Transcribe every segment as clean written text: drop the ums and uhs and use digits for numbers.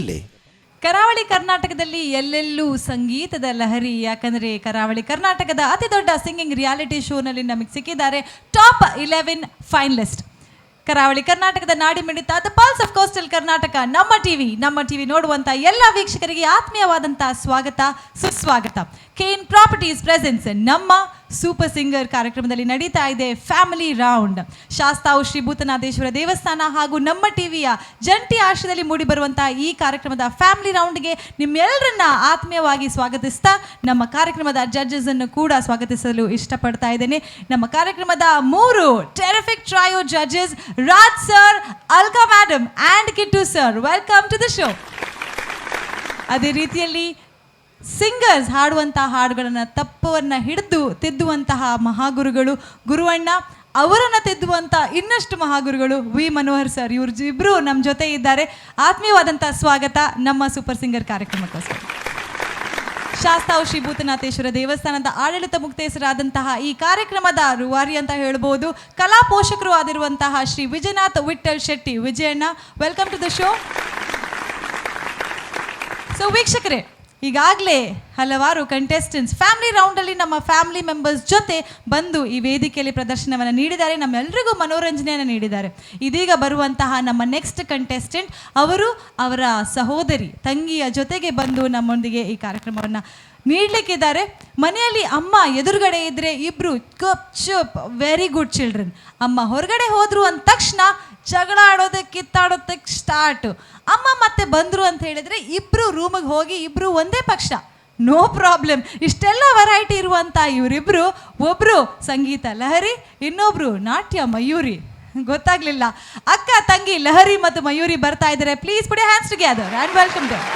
ಒಳ್ಳೆ. ಕರಾವಳಿ ಕರ್ನಾಟಕದಲ್ಲಿ ಎಲ್ಲೆಲ್ಲೂ ಸಂಗೀತದ ಲಹರಿ. ಯಾಕಂದರೆ ಕರಾವಳಿ ಕರ್ನಾಟಕದ ಅತಿ ದೊಡ್ಡ ಸಿಂಗಿಂಗ್ ರಿಯಾಲಿಟಿ ಶೋನಲ್ಲಿ ನಮಗೆ ಸಿಕ್ಕಿದ್ದಾರೆ ಟಾಪ್ 11 ಫೈನಲಿಸ್ಟ್. ಕರಾವಳಿ ಕರ್ನಾಟಕದ ನಾಡಿ ಮಿಡಿತ the pulse of coastal Karnataka ನಮ್ಮ ಟಿವಿ ನೋಡುವಂಥ ಎಲ್ಲ ವೀಕ್ಷಕರಿಗೆ ಆತ್ಮೀಯವಾದಂಥ ಸ್ವಾಗತ ಸುಸ್ವಾಗತ. KN ಪ್ರಾಪರ್ಟೀಸ್ ಪ್ರೆಸೆನ್ಸ್ ನಮ್ಮ ಸೂಪರ್ ಸಿಂಗರ್ ಕಾರ್ಯಕ್ರಮದಲ್ಲಿ ನಡೀತಾ ಇದೆ ಫ್ಯಾಮಿಲಿ ರೌಂಡ್. ಶಾಸ್ತಾವು ಶ್ರೀ ಭೂತನಾಥೇಶ್ವರ ದೇವಸ್ಥಾನ ಹಾಗೂ ನಮ್ಮ ಟಿವಿಯ ಜಂಟಿ ಆಶ್ರಯದಲ್ಲಿ ಮೂಡಿಬರುವಂಥ ಈ ಕಾರ್ಯಕ್ರಮದ ಫ್ಯಾಮಿಲಿ ರೌಂಡ್ಗೆ ನಿಮ್ಮೆಲ್ಲರನ್ನ ಆತ್ಮೀಯವಾಗಿ ಸ್ವಾಗತಿಸ್ತಾ ನಮ್ಮ ಕಾರ್ಯಕ್ರಮದ ಜಡ್ಜಸ್ ಅನ್ನು ಕೂಡ ಸ್ವಾಗತಿಸಲು ಇಷ್ಟಪಡ್ತಾ ಇದ್ದೇನೆ. ನಮ್ಮ ಕಾರ್ಯಕ್ರಮದ 3 terrific trio judges Raj sir, Alka madam and Kittu sir, welcome to the show. ಅದೇ ರೀತಿಯಲ್ಲಿ ಸಿಂಗರ್ಸ್ ಹಾಡುವಂತಹ ಹಾಡುಗಳನ್ನು ತಪ್ಪವನ್ನು ಹಿಡಿದು ತಿದ್ದುವಂತಹ ಮಹಾಗುರುಗಳು ಗುರುವಣ್ಣ, ಅವರನ್ನು ತಿದ್ದುವಂಥ ಇನ್ನಷ್ಟು ಮಹಾಗುರುಗಳು ವಿ ಮನೋಹರ್ ಸರ್. ಇಬ್ಬರು ನಮ್ಮ ಜೊತೆ ಇದ್ದಾರೆ. ಆತ್ಮೀಯವಾದಂಥ ಸ್ವಾಗತ ನಮ್ಮ ಸೂಪರ್ ಸಿಂಗರ್ ಕಾರ್ಯಕ್ರಮಕ್ಕೋಸ್ಕರ. ಶಾಸ್ತಾವು ಶ್ರೀ ಭೂತನಾಥೇಶ್ವರ ದೇವಸ್ಥಾನದ ಆಡಳಿತ ಮುಕ್ತೇಸರಾದಂತಹ ಈ ಕಾರ್ಯಕ್ರಮದ ರೂವಾರಿ ಅಂತ ಹೇಳ್ಬೋದು, ಕಲಾ ಪೋಷಕರು ಆಗಿರುವಂತಹ Shri Vijayanath Vittal Shetty Vijayanna, welcome to the show. So ವೀಕ್ಷಕರೇ, ಈಗಾಗಲೇ ಹಲವಾರು ಕಂಟೆಸ್ಟೆಂಟ್ಸ್ ಫ್ಯಾಮಿಲಿ ರೌಂಡಲ್ಲಿ ನಮ್ಮ ಫ್ಯಾಮಿಲಿ ಮೆಂಬರ್ಸ್ ಜೊತೆ ಬಂದು ಈ ವೇದಿಕೆಯಲ್ಲಿ ಪ್ರದರ್ಶನವನ್ನು ನೀಡಿದ್ದಾರೆ, ನಮ್ಮೆಲ್ಲರಿಗೂ ಮನೋರಂಜನೆಯನ್ನು ನೀಡಿದ್ದಾರೆ. ಇದೀಗ ಬರುವಂತಹ ನಮ್ಮ ನೆಕ್ಸ್ಟ್ ಕಂಟೆಸ್ಟೆಂಟ್ ಅವರು ಅವರ ಸಹೋದರಿ ತಂಗಿಯ ಜೊತೆಗೆ ಬಂದು ನಮ್ಮೊಂದಿಗೆ ಈ ಕಾರ್ಯಕ್ರಮವನ್ನು ನೀಡಲಿಕ್ಕಿದ್ದಾರೆ. ಮನೆಯಲ್ಲಿ ಅಮ್ಮ ಎದುರುಗಡೆ ಇದ್ದರೆ ಇಬ್ಬರು ಕಪ್ ಚುಪ್ ವೆರಿ ಗುಡ್ ಚಿಲ್ಡ್ರನ್. ಅಮ್ಮ ಹೊರಗಡೆ ಹೋದ್ರು ಅಂದ ತಕ್ಷಣ ಜಗಳ ಆಡೋದಕ್ಕೆ ಕಿತ್ತಾಡೋದಕ್ಕೆ ಸ್ಟಾರ್ಟು. ಅಮ್ಮ ಮತ್ತೆ ಬಂದರು ಅಂತ ಹೇಳಿದರೆ ಇಬ್ಬರು ರೂಮಿಗೆ ಹೋಗಿ ಇಬ್ಬರು ಒಂದೇ ಪಕ್ಷ, ನೋ ಪ್ರಾಬ್ಲಮ್. ಇಷ್ಟೆಲ್ಲ ವೆರೈಟಿ ಇರುವಂಥ ಇವರಿಬ್ಬರು, ಒಬ್ಬರು ಸಂಗೀತ ಲಹರಿ, ಇನ್ನೊಬ್ಬರು ನಾಟ್ಯ ಮಯೂರಿ. ಗೊತ್ತಾಗಲಿಲ್ಲ, ಅಕ್ಕ ತಂಗಿ ಲಹರಿ ಮತ್ತು ಮಯೂರಿ ಬರ್ತಾ ಇದ್ದಾರೆ. Please put your hands together and welcome them.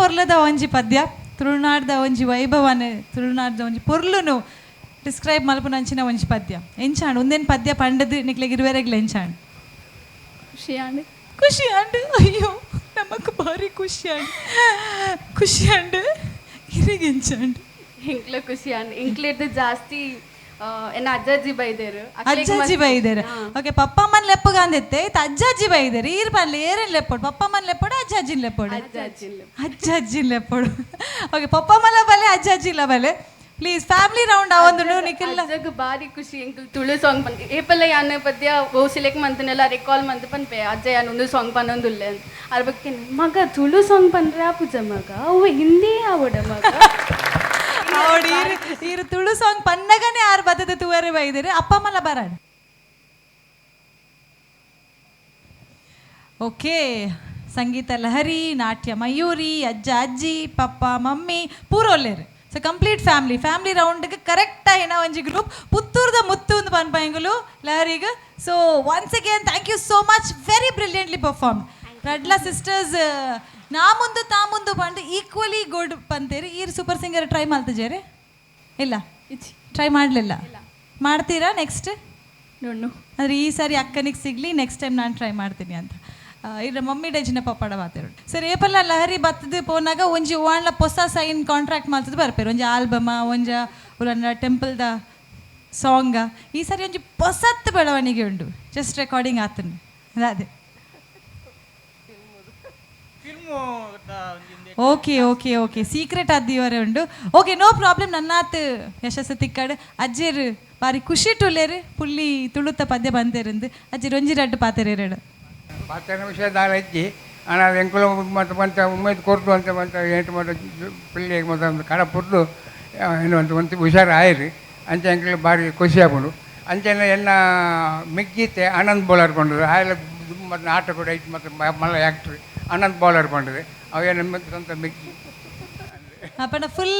ಪೊರ್ಲದ ಒಂಜಿ ಪದ್ಯ ತುಳುನಾಡ್ದ ಒಂಜಿ ವೈಭವನ ತುಳುನಾಡ್ದ ಒಂಜಿ ಪೊರ್ಲುನು ಡಿಸ್ಕ್ರೈಬ್ ಮಲ್ಪುನಂಚಿನ ಒಂಜಿ ಪದ್ಯ ಎಂಚಾಂಡು ಒಂದೇನು ಪದ್ಯ ಪಂಡದು ನಿಕ್ಲೆಗ್ ಇರುವೆರೆಗ್ಲ ಎಂಚಾಂಡು ಖುಷಿ ಆಂಡು ಅಯ್ಯೋ ನಮಕ್ ಭಾರಿ ಖುಷಿ ಆಂಡು ಇರಿಗೆ ಎಂಚಾಂಡು ಇಂಕ್ಲ ಖುಷಿ ಆಂಡು ಇಂಕ್ಲೇರ್ದು ಜಾಸ್ತಿ ಎನ್ನ ಅಜ್ಜಾಜಿ ಬೈದೇರು ಅಜ್ಜಾಜಿ ಬೈದೇರು ಓಕೆ ಪಪ್ಪಮ್ಮನ ಲೆಪ್ಪಗ ಅಂದಿತ್ತೆ ಇದು ಅಜ್ಜಾಜಿ ಬೈದೇರು ಈರ್ ಪನ್ಲೆ ಏರೇನು ಲೆಪ್ಪೋಡು ಪಪ್ಪಮ್ಮನ ಲೆಪ್ಪೋಡು ಅಜ್ಜಾಜಿನ ಲೆಪ್ಪೋಡು ಅಜ್ಜಾಜಿನ ಲೆಪ್ಪೋಡು ಓಕೆ ಪಪ್ಪಮ್ಮಲ ಬಲೆ ಅಜ್ಜಾಜಿಲ ಬಲೆ ಪ್ಲೀಸ್ ಫ್ಯಾಮಿಲಿ ರೌಂಡ್ ಅವೊಂದು ನಿಖಿಲ್ ಅಜ್ಜಗ ಬಾರಿ ಖುಷಿ ಎಂಕಲ್ ತುಳು ಸಾಂಗ್ ಪನ್ ಏಪಲ್ಲ ಯಾನ ಪದ್ಯ ಓ ಸಿಲೆಕ್ಟ್ ಮಂತನೆಲ್ಲ ರೆಕಾಲ್ ಮಂತ್ ಪನ್ಪೆ ಅಜ್ಜ ಯಾನ ಒಂದು ಸಾಂಗ್ ಪನ್ನೊಂದುಲ್ಲೆ ಅಂತ ಅದ್ರ ಬಗ್ಗೆ ಮಗ ತುಳು ಸಾಂಗ್ ಪನ್ರೆ ಆ ಪೂಜ ಮಗ ಅವ ಹಿಂದಿ ಆವಡ ಮಗ ಅವಡು ಈರು ತುಳು ಸಾಂಗ್ ಪನ್ನಗನೆ ಯಾರು ಬದದ ತೂವರೆ ಬೈದಿರಿ ಅಪ್ಪ ಅಮ್ಮಲ ಬರಾಡು ಓಕೆ ಸಂಗೀತ ಲಹರಿ ನಾಟ್ಯ ಮಯೂರಿ ಅಜ್ಜ ಅಜ್ಜಿ ಪಪ್ಪ ಮಮ್ಮಿ ಪೂರೋಲ್ಲೇರು ಸೊ ಕಂಪ್ಲೀಟ್ ಫ್ಯಾಮಿಲಿ ರೌಂಡ್ಗೆ ಕರೆಕ್ಟಾಗಿ ಏನೋ ಒಂಜಿ ಗ್ರೂಪ್ ಪುತ್ತೂರ್ದ ಮುತ್ತು ಒಂದು ಪನ್ಪಾಯಿಂಗಲು ಲಹರಿಗೆ so once again thank you so much very brilliantly perform ರಡ್ಲ ಸಿಸ್ಟರ್ಸ್ ನಾ ಮುಂದು ತಾ ಮುಂದು ಬಂದು ಈಕ್ವಲಿ ಗುಡ್ ಪಂತೇರಿ ಈ ಸೂಪರ್ ಸಿಂಗರ್ ಟ್ರೈ ಮಾಡ್ತಿದ್ದೀರಿ ಇಲ್ಲ ಟ್ರೈ ಮಾಡಲಿಲ್ಲ ಮಾಡ್ತೀರಾ ನೆಕ್ಸ್ಟ್ ಅಂದರೆ ಈ ಸಾರಿ ಅಕ್ಕನಿಗೆ ಸಿಗಲಿ ನೆಕ್ಸ್ಟ್ ಟೈಮ್ ನಾನು ಟ್ರೈ ಮಾಡ್ತೀನಿ ಅಂತ ಇದ್ರ ಮಮ್ಮಿ ಡೈಜಿನ ಪಪ್ಪಡ ಮಾತಾಡೋದು ಸರ್ ಏಪಲ್ಲ ಲಹರಿ ಬತ್ತದು ಪೋನಾಗ ಒಂಜಿ ಓಣ್ಲ ಹೊಸ ಸೈನ್ ಕಾಂಟ್ರಾಕ್ಟ್ ಮಾಡ್ತದ್ದು ಬರ್ಪೇರು ಒಂಜಿ ಆಲ್ಬಮ ಒಂಜ ಉಲನ್ನ ಟೆಂಪಲ್ದ ಸಾಂಗ ಈ ಸಾರಿ ಒಂಜಿ ಹೊಸತ್ತು ಬೆಳವಣಿಗೆ ಉಂಡು ಜಸ್ಟ್ ರೆಕಾರ್ಡಿಂಗ್ ಆತನು ಅದೇ ಓಕೆ ಸೀಕ್ರೆಟ್ ಆದಿವರೆ ಉಂಡು ಓಕೆ ನೋ ಪ್ರಾಬ್ಲಮ್ ನನ್ನಾತ್ ಯಶಸ್ಸು ತಿಕ್ಕಾಡು ಅಜ್ಜೇರು ಬಾರಿ ಖುಷಿ ಟುಲ್ಲೇರು ಪುಲ್ಲಿ ತುಳುತ್ತ ಪದ್ಯ ಬಂತೇರಿಂದು ಅಜ್ಜಿ ರೊಂಜಿ ರಡ್ಡು ಪಾತೆರೇರಡು ಪಾತ್ರ ವಿಷಯ ದಾರ ಇಜ್ಜಿ ಅಣ್ಣ ಎಂಕುಲು ಮತ್ತು ಬಂತ ಉಮೇದು ಕೊರ್ದು ಅಂತ ಬಂತ ಎಂಟು ಮತ್ತು ಪಿಳ್ಳಿಗೆ ಮತ್ತು ಒಂದು ಕಡ ಪುರ್ದು ಏನು ಅಂತ ಒಂದು ಹುಷಾರು ಆಯ್ರಿ ಅಂಚೆ ಎಂಕಲು ಭಾರಿ ಖುಷಿ ಆಗ್ಬೋದು ಅಂಚೆನ ಎನ್ನ ಮಿಗ್ಗೀತೆ ಆನಂದ್ ಬೌಲರ್ ಕೊಂಡ್ರು ಆಯ್ಲ ಮತ್ತು ಆಟ ಕೂಡ ಐತಿ ಮತ್ತು ಮಲ್ಲ ಆ್ಯಕ್ಟ್ರಿ ಆನಂದ್ ಬೌಲರ್ ಕೊಂಡ್ರಿ ಅವೇನು ಸ್ವಂತ ಮಿಗ್ಗಿ ಅಪ್ಪನ full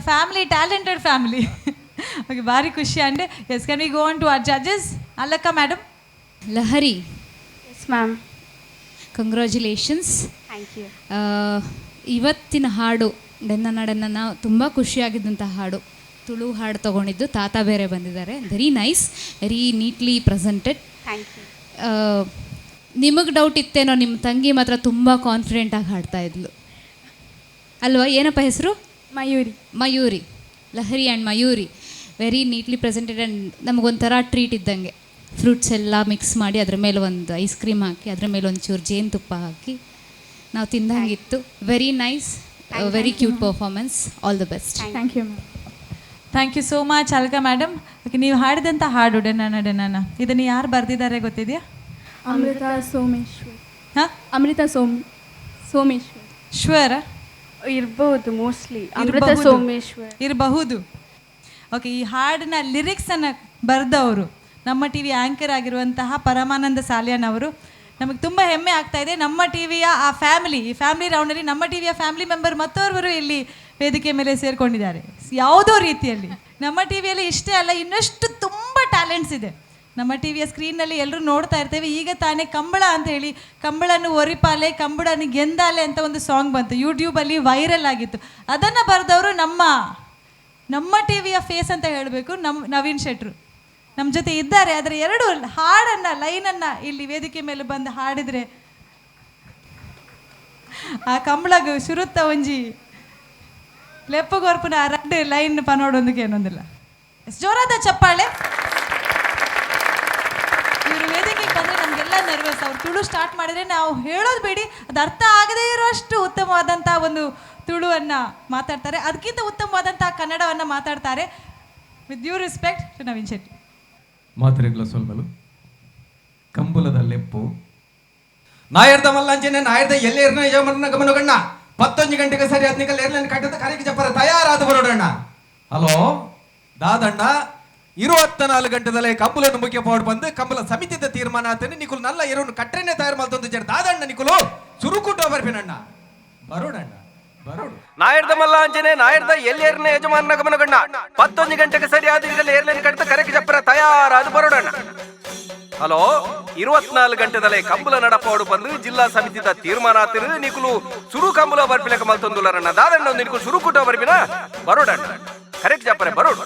family talented family okay ಭಾರಿ ಖುಷಿ and yes can we go on to our judges ಅಲ್ಲಕ್ಕ madam Lahari yes ma'am congratulations thank you ಇವತ್ತಿನ ಹಾಡು ಡೆನ್ನ ತುಂಬ ಖುಷಿಯಾಗಿದ್ದಂಥ ಹಾಡು ತುಳು ಹಾಡು ತೊಗೊಂಡಿದ್ದು ತಾತ ಬೇರೆ ಬಂದಿದ್ದಾರೆ very nice very neatly presented thank you ನಿಮಗೆ ಡೌಟ್ ಇತ್ತೇನೋ ನಿಮ್ಮ ತಂಗಿ ಮಾತ್ರ ತುಂಬ ಕಾನ್ಫಿಡೆಂಟಾಗಿ ಹಾಡ್ತಾ ಇದ್ಲು ಅಲ್ವಾ ಏನಪ್ಪ ಹೆಸರು Mayuri Lahari and Mayuri very neatly presented and ನಮಗೊಂಥರ ಟ್ರೀಟ್ ಇದ್ದಂಗೆ ಫ್ರೂಟ್ಸ್ ಎಲ್ಲ ಮಿಕ್ಸ್ ಮಾಡಿ ಅದ್ರ ಮೇಲೆ ಒಂದು ಐಸ್ ಕ್ರೀಮ್ ಹಾಕಿ ಅದ್ರ ಮೇಲೆ ಒಂಚೂರು ಜೇನುತುಪ್ಪ ಹಾಕಿ ನಾವು ತಿಂದಂಗಿತ್ತು very nice very cute performance all the best thank you ma'am thank you so much Alka madam okay ನೀವು ಹಾಡಿದಂಥ ಹಾಡು ಡೆನ್ನ ಇದನ್ನು ಯಾರು ಬರೆದಿದ್ದಾರೆ ಗೊತ್ತಿದೆಯಾ ಅಮೃತ ಸೋಮೇಶ್ವರ್ ಹಾಂ ಅಮೃತ ಸೋಮೇಶ್ವರ್ ಶ್ವರ ಇರ್ಬೋದು ಮೋಸ್ಟ್ಲಿ ಅಮೃತ ಸೋಮೇಶ್ವರ್ ಇರಬಹುದು ಓಕೆ ಈ ಹಾಡಿನ ಲಿರಿಕ್ಸನ್ನು ಬರೆದವರು ನಮ್ಮ ಟಿ ವಿ ಆ್ಯಂಕರ್ ಆಗಿರುವಂತಹ ಪರಮಾನಂದ ಸಾಲಿಯಾನ್ ಅವರು ನಮಗೆ ತುಂಬ ಹೆಮ್ಮೆ ಆಗ್ತಾ ಇದೆ ನಮ್ಮ ಟಿ ವಿಯ ಆ ಫ್ಯಾಮಿಲಿ ಈ ಫ್ಯಾಮಿಲಿ ರೌಂಡಲ್ಲಿ ನಮ್ಮ ಟಿ ವಿಯ ಫ್ಯಾಮಿಲಿ ಮೆಂಬರ್ ಮತ್ತೋರ್ವರು ಇಲ್ಲಿ ವೇದಿಕೆ ಮೇಲೆ ಸೇರಿಕೊಂಡಿದ್ದಾರೆ ಯಾವುದೋ ರೀತಿಯಲ್ಲಿ ನಮ್ಮ ಟಿ ವಿಯಲ್ಲಿ ಇಷ್ಟೇ ಅಲ್ಲ ಇನ್ನಷ್ಟು ತುಂಬ ಟ್ಯಾಲೆಂಟ್ಸ್ ಇದೆ ನಮ್ಮ ಟಿ ವಿಯ ಸ್ಕ್ರೀನ್ನಲ್ಲಿ ಎಲ್ಲರೂ ನೋಡ್ತಾ ಇರ್ತೇವೆ ಈಗ ತಾನೇ ಕಂಬಳ ಅಂತ ಹೇಳಿ ಕಂಬಳನ್ನು ಒರಿಪಾಲೆ ಕಂಬಳನ್ನು ಗೆಂದಾಲೆ ಅಂತ ಒಂದು ಸಾಂಗ್ ಬಂತು ಯೂಟ್ಯೂಬಲ್ಲಿ ವೈರಲ್ ಆಗಿತ್ತು ಅದನ್ನು ಬರೆದವರು ನಮ್ಮ ಟಿ ವಿಯ ಫೇಸ್ ಅಂತ ಹೇಳಬೇಕು ನವೀನ್ ಶೆಟ್ರು ನಮ್ಮ ಜೊತೆ ಇದ್ದಾರೆ. ಆದರೆ ಎರಡು ಹಾಡನ್ನು ಲೈನನ್ನು ಇಲ್ಲಿ ವೇದಿಕೆ ಮೇಲೆ ಬಂದು ಹಾಡಿದರೆ ಆ ಕಂಬಳಗು ಶುರುತ್ತ ಒಂಜಿ ಲೆಪ್ಪಗೊರ್ಪುನ ರಡ್ಡು ಲೈನ್ ಪನೋಡೊಂದಕ್ಕೆ ಏನೊಂದಿಲ್ಲ. ಜೋರಾದ ಚಪ್ಪಾಳೆ. ಇವರು ವೇದಿಕೆಗೆ ಬಂದರೆ ನಮಗೆಲ್ಲ ನರ್ವಸ್. ಅವ್ರು ತುಳು ಸ್ಟಾರ್ಟ್ ಮಾಡಿದರೆ ನಾವು ಹೇಳೋದು ಬೇಡಿ, ಅದು ಅರ್ಥ ಆಗದೇ ಇರೋಷ್ಟು ಉತ್ತಮವಾದಂಥ ಒಂದು ತುಳುವನ್ನು ಮಾತಾಡ್ತಾರೆ, ಅದಕ್ಕಿಂತ ಉತ್ತಮವಾದಂಥ ಕನ್ನಡವನ್ನು ಮಾತಾಡ್ತಾರೆ. With due respect to Naveen Shetty. ಮಾತ್ರೆಗಳ ಸೊಲ್ಮಲು ಕಂಬುಲದ ಲೆಪ್ಪು ನಾಯರ್ದ ಮಲ್ಲಂಜನೆ ನಾಯರ್ದ ಎಲ್ಲೇರ್ನ ಯಜಮಾನ ಗಮನಗಣ್ಣ 11 ಗಂಟೆಗೆ ಸರಿ 15 ಏರ್ಲೈನ್ ಕಟ್ಟದ ಕರೆಗೆ ಜಪ್ಪರ ತಯಾರಾದ ಬರೋಡಣ್ಣ. ಹಲೋ ದಾದಣ್ಣ 24 ಗಂಟೆದಲ್ಲೇ ಕಂಬುಲನ್ನು ಮುಖ್ಯ ಪೋಡ್ ಬಂದು ಕಂಬಲ ಸಮಿತಿದ ತೀರ್ಮಾನ ಆತನೆ ನಿಕುಲು ನಲ್ಲ ಇರೋನು ಕಟ್ರೆನೆ ತಯಾರು ಮಾಡ್ತಂದು ಜರ ದಾದಣ್ಣ ನಿಕುಲು ಸುರುಕುಟ ಬರ್ಬೇನಣ್ಣ ಬರೋಡಣ್ಣ ಬರೋಡು. ನಾಯರ್ದ ಮಲ್ಲಾಂಜನೆ ನಾಯರ್ದ ಎಲ್ಲೇರ್ನ ಯಜಮಾನ ಗಮನಗಣ್ಣ 11 ಗಂಟೆಗೆ ಸರಿಯಾದ ಏರ್ಲೈನ್ ಕಟ್ಟದ ಕರೆಗೆ ಜಪ್ಪರ ತಯಾರಾದ ಬರೋಡಣ್ಣ. ಹಲೋ 24 ಗಂಟೆದಲ್ಲೇ ಕಂಬುಲ ನಡಪೋಡು ಬಂದು ಜಿಲ್ಲಾ ಸಮಿತಿದ ತೀರ್ಮಾನ ಆತಿರು ನಿಕುಲು ಸುರು ಕಂಬುಲ ಬರ್ಪಿಲಕ ಮಲ್ತೊಂದುಲರನ್ನ ದಾದಣ್ಣ ನಿನಕು ಸುರು ಕುಟ ಬರ್ಬಿನ ಬರೋಡಣ್ಣ ಕರೆಕ್ಟ್ ಜಾಪರೆ ಬರೋಡು.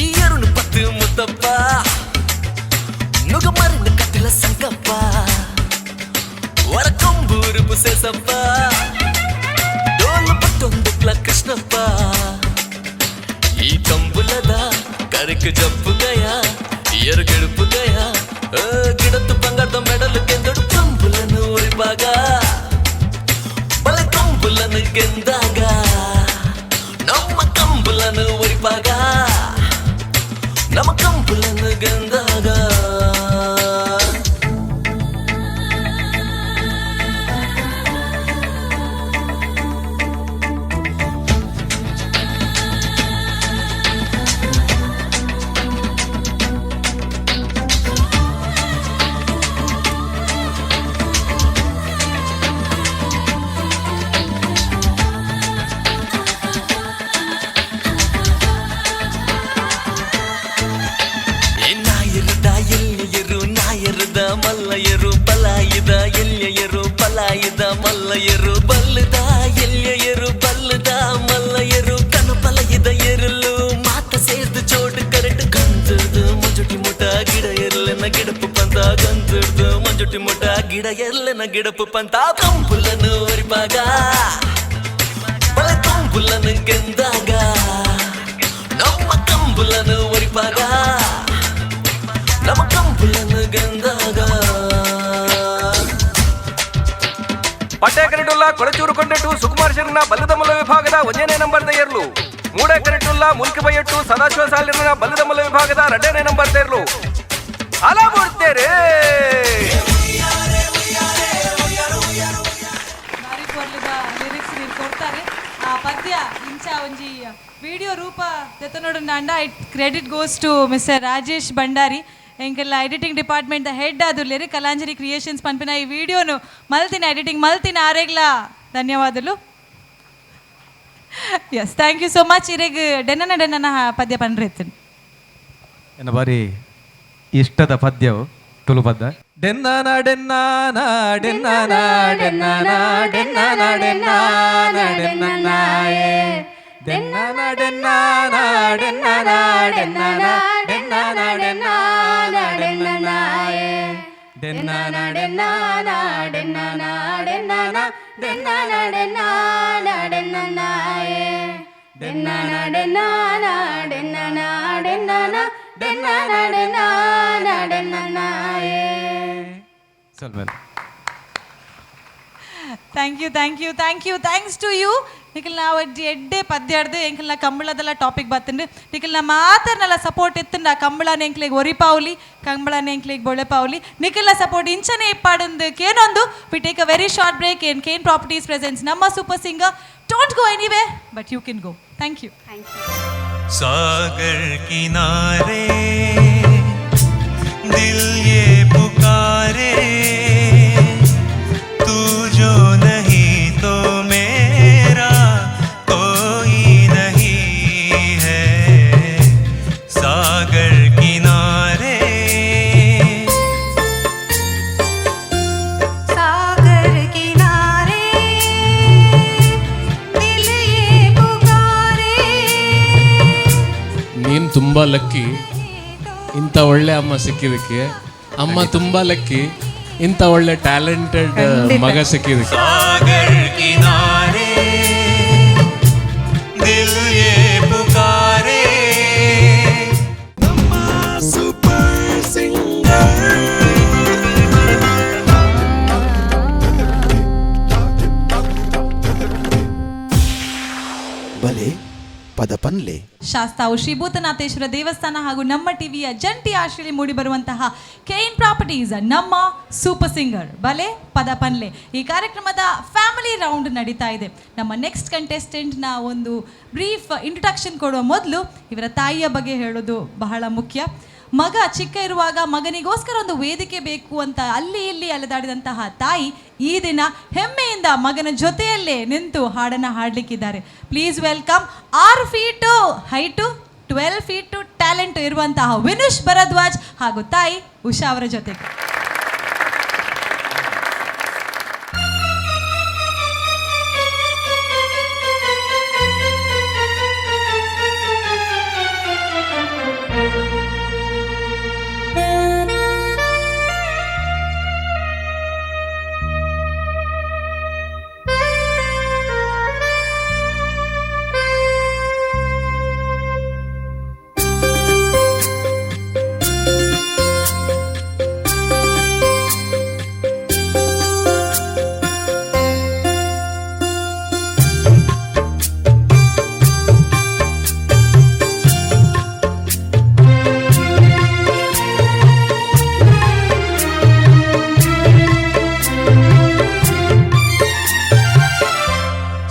ಈಯರುನು ಪತ್ತು ಮುತ್ತಪ್ಪ ನುಗಮರಿನ ಕಟ್ಟಿಲ ಸಂಕಪ್ಪ ವರಕೊಂಬೂರು ಬುಸೆಸಪ್ಪ ಡೋಲು ಪಟ್ಟೊಂದುಕ್ಲ ಕೃಷ್ಣಪ್ಪ ಈ ಕಂಬುಲದ ಕರಕ ಜಪ್ಪು ಗಯ ಇಯರು ಗೆಳುಪು ಗಯ ಗಿಡತ್ತು ಬಂಗಾರದ ಮೆಡಲು ಕೆಂದೊಡು ಕಂಬುಲನು ಒರಿಬಾಗ ಬಲೆ ಕಂಬುಲನು ಗೆಂದಾಗ ನಮ್ಮ ಕಂಬುಲನು ಒರಿಬಾಗ ನಮ್ಮ ಕಂಬುಲನ್ನು ಗಂದಾಗ ಮಲ್ಲಯರು ಬಲಾಯಿದ ಎಲ್ಯಯರು ಬಲಾಯಿದ ಮಲ್ಲಯರು ಬಲ್ಲದ ಎಲ್ಯಯರು ಬಲ್ಲದ ಮಲ್ಲಯರು ಕನು ಬಲಯಿದ ಎರಲು ಮಾತ ಸೇರ್ದು ಚೋಟು ಕರೆಕ್ಟ್ ಗಂಜರ್ದು ಮಂಜುಟಿ ಮುಟ ಗಿಡ ಎರ್ಲೆನ ಗಿಡಪು ಪಂತ ಗಂಜರ್ದು ಮಂಜುಟಿ ಮುಟ ಗಿಡ ಎರ್ಲೆನ ಗಿಡಪು ಪಂತ ಕಂಬುಲನು ಒರಿಬಾಗ ಬಲೆ ಕಂಬುಲನು ಗೆಂದಾಗ ನಮ್ಮ ಕಂಬುಲನು ಒರಿಬಾಗ ನಮ್ಮ ಕಂಬುಲನು ಗಂದಾಗ ಪಟ್ಟೆಕರೆಟುಲ್ಲ ಕೊಳಚೂರು ಕೊಂಡೆಟ್ಟು ಸುಕುಮಾರ್ ಶರ್ನ ಬಲ್ಲದಮಲ್ಲ ವಿಭಾಗದ 1ನೇ ನಂಬರ್ ತೇರ್ಲು ಮೂಡಕರೆಟುಲ್ಲ ಮುಲ್ಕಿ ಬೈಯಟ್ಟು ಸದಾಶಿವ ಸಾಲಿನ ಬಲ್ಲದಮಲ್ಲ ವಿಭಾಗದ 2ನೇ ನಂಬರ್ ತೇರ್ಲು ಅಲ ಬಿಡ್ತೇರೆ ಲಿರಿಕ್ಸ್ ನೀರು ಕೊಡ್ತಾರೆ ಆ ಪದ್ಯ ಇಂಚ ಒಂಜಿ ವಿಡಿಯೋ ರೂಪ ತೆತ್ತನೋಡು ಅಂಡ it credit goes to mister Rajesh Bhandari ಎಂಕೆಲ್ಲ ಎಡಿಟಿಂಗ್ ಡಿಪಾರ್ಟ್ಮೆಂಟ್ ದ ಹೆಡ್ ಅದು ಲಿರಿಕ್ ಕಲಾಂಜಲಿ ಕ್ರಿಯೇಷನ್ಸ್ ಪನ್ಪಿನ ಈ ವಿಡಿಯೋನು ಮಲ್ತಿನ ಎಡಿಟಿಂಗ್ ಮಲ್ತಿನ ಆರೆಗ್ಲ ಧನ್ಯವಾದಗಳು. Yes thank you so much. ಇರೆಗ್ ಡೆನ್ನನ ಪದ್ಯ ಪನ್ರಿ ಎತ್ತೇನೆ ಎನ್ನ ಬಾರಿ ಇಷ್ಟದ ಪದ್ಯವು ತುಳು ಪದ್ಯ. ಡೆನ್ನಾನ ಡೆನ್ನಾನ ಡೆನ್ನಾನ ಡೆನ್ನಾನ ಡೆನ್ನಾನ ಡೆನ್ನಾನ ಡೆನ್ನಾನಾಯೇ ಡೆನ್ನಾನ ಡೆನ್ನಾನ ಡೆನ್ನಾನ ಡೆನ್ನಾನ ಡೆನ್ನಾನ ಡೆನ್ನಾನ ಡೆನ್ನಾನಾಯೇ ಡೆನ್ನಾನ ಡೆನ್ನಾನ ಡೆನ್ನಾನ ಡೆನ್ನಾನ ಡೆನ್ನಾನ ಡೆನ್ನಾನ ಡೆನ್ನಾನಾಯೇ ಡೆನ್ನಾನ ಡೆನ್ನಾನ ಡೆನ್ನಾನ ಡೆನ್ನಾನ ಡೆನ್ನಾನ ಡೆನ್ನಾನ ಡೆನ್ನಾನಾಯೇ. ಸ್ವಲ್ಪ ಥ್ಯಾಂಕ್ಸ್ ಟು ಯು ನಿಖಿಲ್ ನಾವು ಎಡ್ಡೆ ಪದ್ಯಾಡ್ದು ಎಂಕಲ್ನ ಕಂಬಳದೆಲ್ಲ ಟಾಪಿಕ್ ಬತ್ತಂಡು ನಿಖಿಲ್ನ ಮಾತರ್ನೆಲ್ಲ ಸಪೋರ್ಟ್ ಎತ್ತಂಡು ಆ ಕಂಬಳನ ಎಂಕ್ಲೆಗ್ ಒರಿಪಾವ್ಲಿ ಕಂಬಳನ ಎಂಕ್ಲೆಗ್ ಬೊಳೆಪಾವ್ಲಿ ನಿಖಿಲ್ನ ಸಪೋರ್ಟ್ ಇಂಚನೆ ಇಪ್ಪಾಡಂದು ಕೇನೊಂದು we take a very short break in Kane properties presents ನಮ್ಮ super singer. Don't go anyway but you can go. Thank you. सागर किनारे दिल ये पुकारे तू जो नहीं तो मेरा कोई नहीं है. सागर किनारे सागर किनारे दिल ये पुकारे. ನೀನು ತುಂಬ ಲಕ್ಕಿ ಇಂಥ ಒಳ್ಳೆ ಅಮ್ಮ ಸಿಕ್ಕಿದ್ದಕ್ಕೆ. ಅಮ್ಮ ತುಂಬ ಲಕ್ಕಿ ಇಂಥ ಒಳ್ಳೆ ಟ್ಯಾಲೆಂಟೆಡ್ ಮಗ ಸಿಕ್ಕಿದ್ದಕ್ಕೆ. सागर किनारे दिल ये पुकारे. सुपर सिंगर भले पद पन्न ಪನ್ಲೆ. ಶಾಸ್ತಾವು ಶ್ರೀ ಭೂತನಾಥೇಶ್ವರ ದೇವಸ್ಥಾನ ಹಾಗೂ ನಮ್ಮ ಟಿವಿಯ ಜಂಟಿ ಆಶ್ರಯಲ್ಲಿ ಮೂಡಿ ಬರುವಂತಹ ಕೆಇನ್ ಪ್ರಾಪರ್ಟೀಸ್ ನಮ್ಮ ಸೂಪರ್ ಸಿಂಗರ್ ಬಲೆ ಪದ ಪನ್ಲೆ ಈ ಕಾರ್ಯಕ್ರಮದ ಫ್ಯಾಮಿಲಿ ರೌಂಡ್ ನಡೀತಾ ಇದೆ. ನಮ್ಮ ನೆಕ್ಸ್ಟ್ ಕಂಟೆಸ್ಟೆಂಟ್ನ ಒಂದು ಬ್ರೀಫ್ ಇಂಟ್ರೊಡಕ್ಷನ್ ಕೊಡುವ ಮೊದಲು ಇವರ ತಾಯಿಯ ಬಗ್ಗೆ ಹೇಳೋದು ಬಹಳ ಮುಖ್ಯ. ಮಗ ಚಿಕ್ಕ ಇರುವಾಗ ಮಗನಿಗೋಸ್ಕರ ಒಂದು ವೇದಿಕೆ ಬೇಕು ಅಂತ ಅಲ್ಲಿ ಇಲ್ಲಿ ಅಲೆದಾಡಿದಂತಹ ತಾಯಿ ಈ ದಿನ ಹೆಮ್ಮೆಯಿಂದ ಮಗನ ಜೊತೆಯಲ್ಲೇ ನಿಂತು ಹಾಡನ್ನು ಹಾಡಲಿಕ್ಕಿದ್ದಾರೆ. Please welcome 6 feet height 12 feet talent ಇರುವಂತಹ ವಿನುಷ್ ಭರದ್ವಾಜ್ ಹಾಗೂ ತಾಯಿ ಉಷಾ ಅವರ ಜೊತೆಗೆ.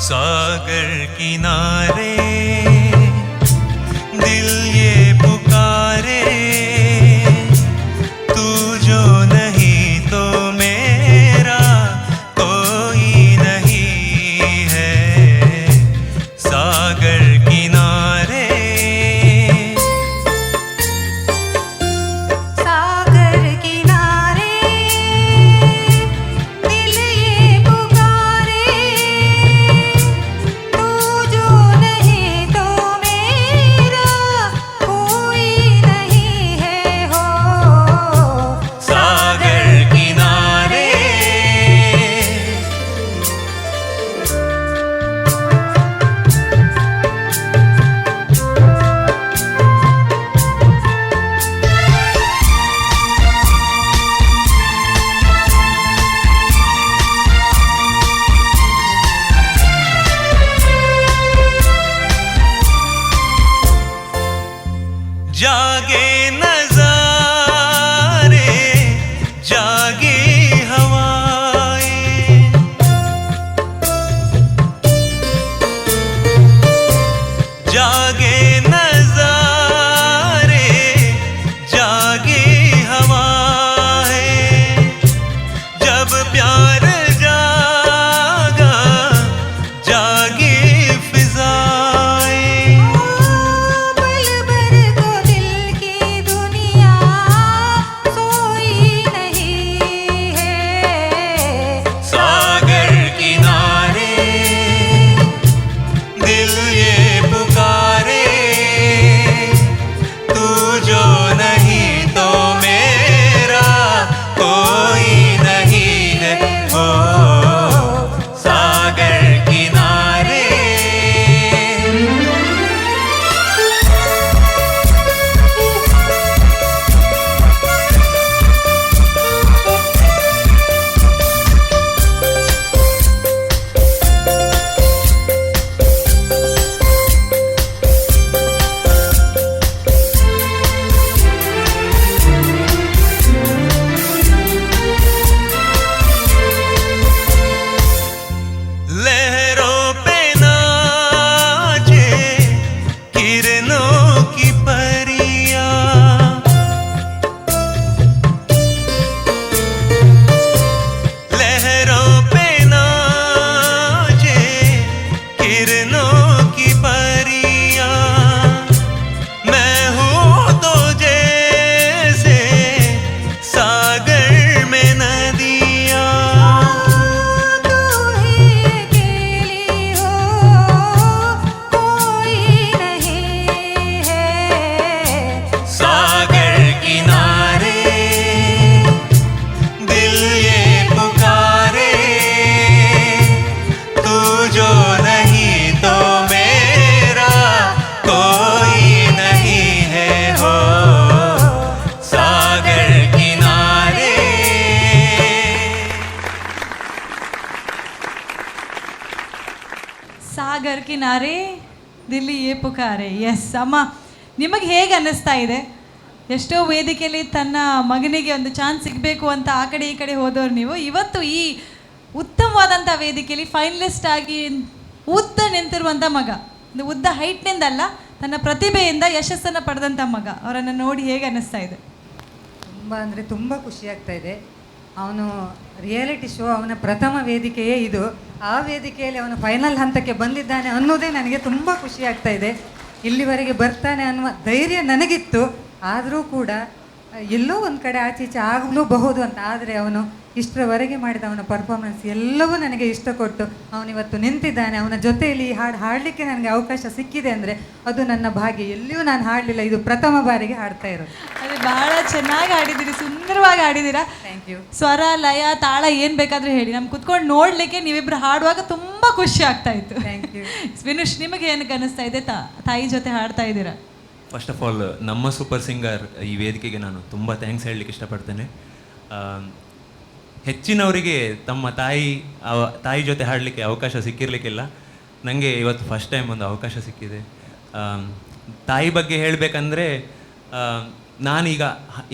सागर किनारे दिल ये पुकारे, तू जो नहीं तो मेरा कोई नहीं है. सागर किनारे सागर किनारे दिल ये पुकारे, तू जो नहीं तो मेरा कोई नहीं है हो. सागर किनारे जागे नजारे जागे हवाएं, जागे नजारे जागे हवाएं, जब प्यार जागा जागे फिजाएं. पल भर को दिल की दुनिया सोई नहीं है. सागर किनारे दिल ये पुकारे, तू जो नहीं तो मेरा कोई नहीं है हो. सागर किनारे लहरों पे नाचे किरणों की परियां, लहरों पे नाचे किरणों की परियां. मैं हूँ तो जैसे सागर में नदियां. तू ही अकेली हो कोई नहीं है. सागर किनारे दिल ये पुकारे, तू जो नहीं तो मेरा कोई नहीं है हो. सागर किनारे सागर किनारे ದಿಲ್ಲಿ ಏ ಪುಕಾರೆ. ಎಸ್ ಅಮ್ಮ, ನಿಮಗೆ ಹೇಗೆ ಅನ್ನಿಸ್ತಾ ಇದೆ? ಎಷ್ಟೋ ವೇದಿಕೆಯಲ್ಲಿ ತನ್ನ ಮಗನಿಗೆ ಒಂದು ಚಾನ್ಸ್ ಸಿಗಬೇಕು ಅಂತ ಆ ಕಡೆ ಈ ಕಡೆ ಹೋದವ್ರು ನೀವು, ಇವತ್ತು ಈ ಉತ್ತಮವಾದಂಥ ವೇದಿಕೆಯಲ್ಲಿ ಫೈನಲಿಸ್ಟ್ ಆಗಿ ಉದ್ದ ನಿಂತಿರುವಂಥ ಮಗ, ಒಂದು ಉದ್ದ ಹೈಟ್ನಿಂದಲ್ಲ ತನ್ನ ಪ್ರತಿಭೆಯಿಂದ ಯಶಸ್ಸನ್ನು ಪಡೆದಂಥ ಮಗ, ಅವರನ್ನು ನೋಡಿ ಹೇಗೆ ಅನ್ನಿಸ್ತಾ ಇದೆ? ತುಂಬ ಅಂದರೆ ತುಂಬ ಖುಷಿ ಆಗ್ತಾ ಇದೆ. ಅವನು ರಿಯಾಲಿಟಿ ಶೋ ಅವನ ಪ್ರಥಮ ವೇದಿಕೆಯೇ ಇದು. ಆ ವೇದಿಕೆಯಲ್ಲಿ ಅವನು ಫೈನಲ್ ಹಂತಕ್ಕೆ ಬಂದಿದ್ದಾನೆ ಅನ್ನೋದೇ ನನಗೆ ತುಂಬ ಖುಷಿ ಆಗ್ತಾ ಇದೆ. ಇಲ್ಲಿವರೆಗೆ ಬರ್ತಾನೆ ಅನ್ನುವ ಧೈರ್ಯ ನನಗಿತ್ತು, ಆದರೂ ಕೂಡ ಎಲ್ಲೋ ಒಂದು ಕಡೆ ಆಚೀಚೆ ಆಗಲೂಬಹುದು ಅಂತ. ಆದರೆ ಅವನು ಇಷ್ಟರವರೆಗೆ ಮಾಡಿದ ಅವನ ಪರ್ಫಾರ್ಮೆನ್ಸ್ ಎಲ್ಲವೂ ನನಗೆ ಇಷ್ಟ ಕೊಟ್ಟು ಅವನಿವತ್ತು ನಿಂತಿದ್ದಾನೆ. ಅವನ ಜೊತೆಯಲ್ಲಿ ಈ ಹಾಡು ಹಾಡಲಿಕ್ಕೆ ನನಗೆ ಅವಕಾಶ ಸಿಕ್ಕಿದೆ ಅಂದರೆ ಅದು ನನ್ನ ಭಾಗ್ಯ. ಎಲ್ಲಿಯೂ ನಾನು ಹಾಡಲಿಲ್ಲ, ಇದು ಪ್ರಥಮ ಬಾರಿಗೆ ಹಾಡ್ತಾ ಇರೋದು. ಅದೇ ಬಹಳ ಚೆನ್ನಾಗಿ ಹಾಡಿದ್ದೀರಿ, ಸುಂದರವಾಗಿ ಹಾಡಿದ್ದೀರಾ. Thank you. ಸ್ವರ, ಲಯ, ತಾಳ ಏನು ಬೇಕಾದರೂ ಹೇಳಿ, ನಮ್ಗೆ ಕುತ್ಕೊಂಡು ನೋಡಲಿಕ್ಕೆ ನೀವಿಬ್ಬರು ಹಾಡುವಾಗ ತುಂಬ ಖುಷಿ ಆಗ್ತಾ ಇತ್ತು. Thank you. ವಿನುಷ್, ನಿಮಗೆ ಏನಕ್ಕೆ ಅನ್ನಿಸ್ತಾ ಇದೆ? ತಾಯಿ ಜೊತೆ ಹಾಡ್ತಾ ಇದ್ದೀರಾ. ಫಸ್ಟ್ ಆಫ್ ಆಲ್ ನಮ್ಮ ಸೂಪರ್ ಸಿಂಗರ್ ಈ ವೇದಿಕೆಗೆ ನಾನು ತುಂಬ ಥ್ಯಾಂಕ್ಸ್ ಹೇಳಲಿಕ್ಕೆ ಇಷ್ಟಪಡ್ತೇನೆ. ಹೆಚ್ಚಿನವರಿಗೆ ತಮ್ಮ ತಾಯಿ ಜೊತೆ ಹಾಡಲಿಕ್ಕೆ ಅವಕಾಶ ಸಿಕ್ಕಿರಲಿಕ್ಕಿಲ್ಲ. ನನಗೆ ಇವತ್ತು ಫಸ್ಟ್ ಟೈಮ್ ಒಂದು ಅವಕಾಶ ಸಿಕ್ಕಿದೆ. ತಾಯಿ ಬಗ್ಗೆ ಹೇಳಬೇಕಂದ್ರೆ, ನಾನೀಗ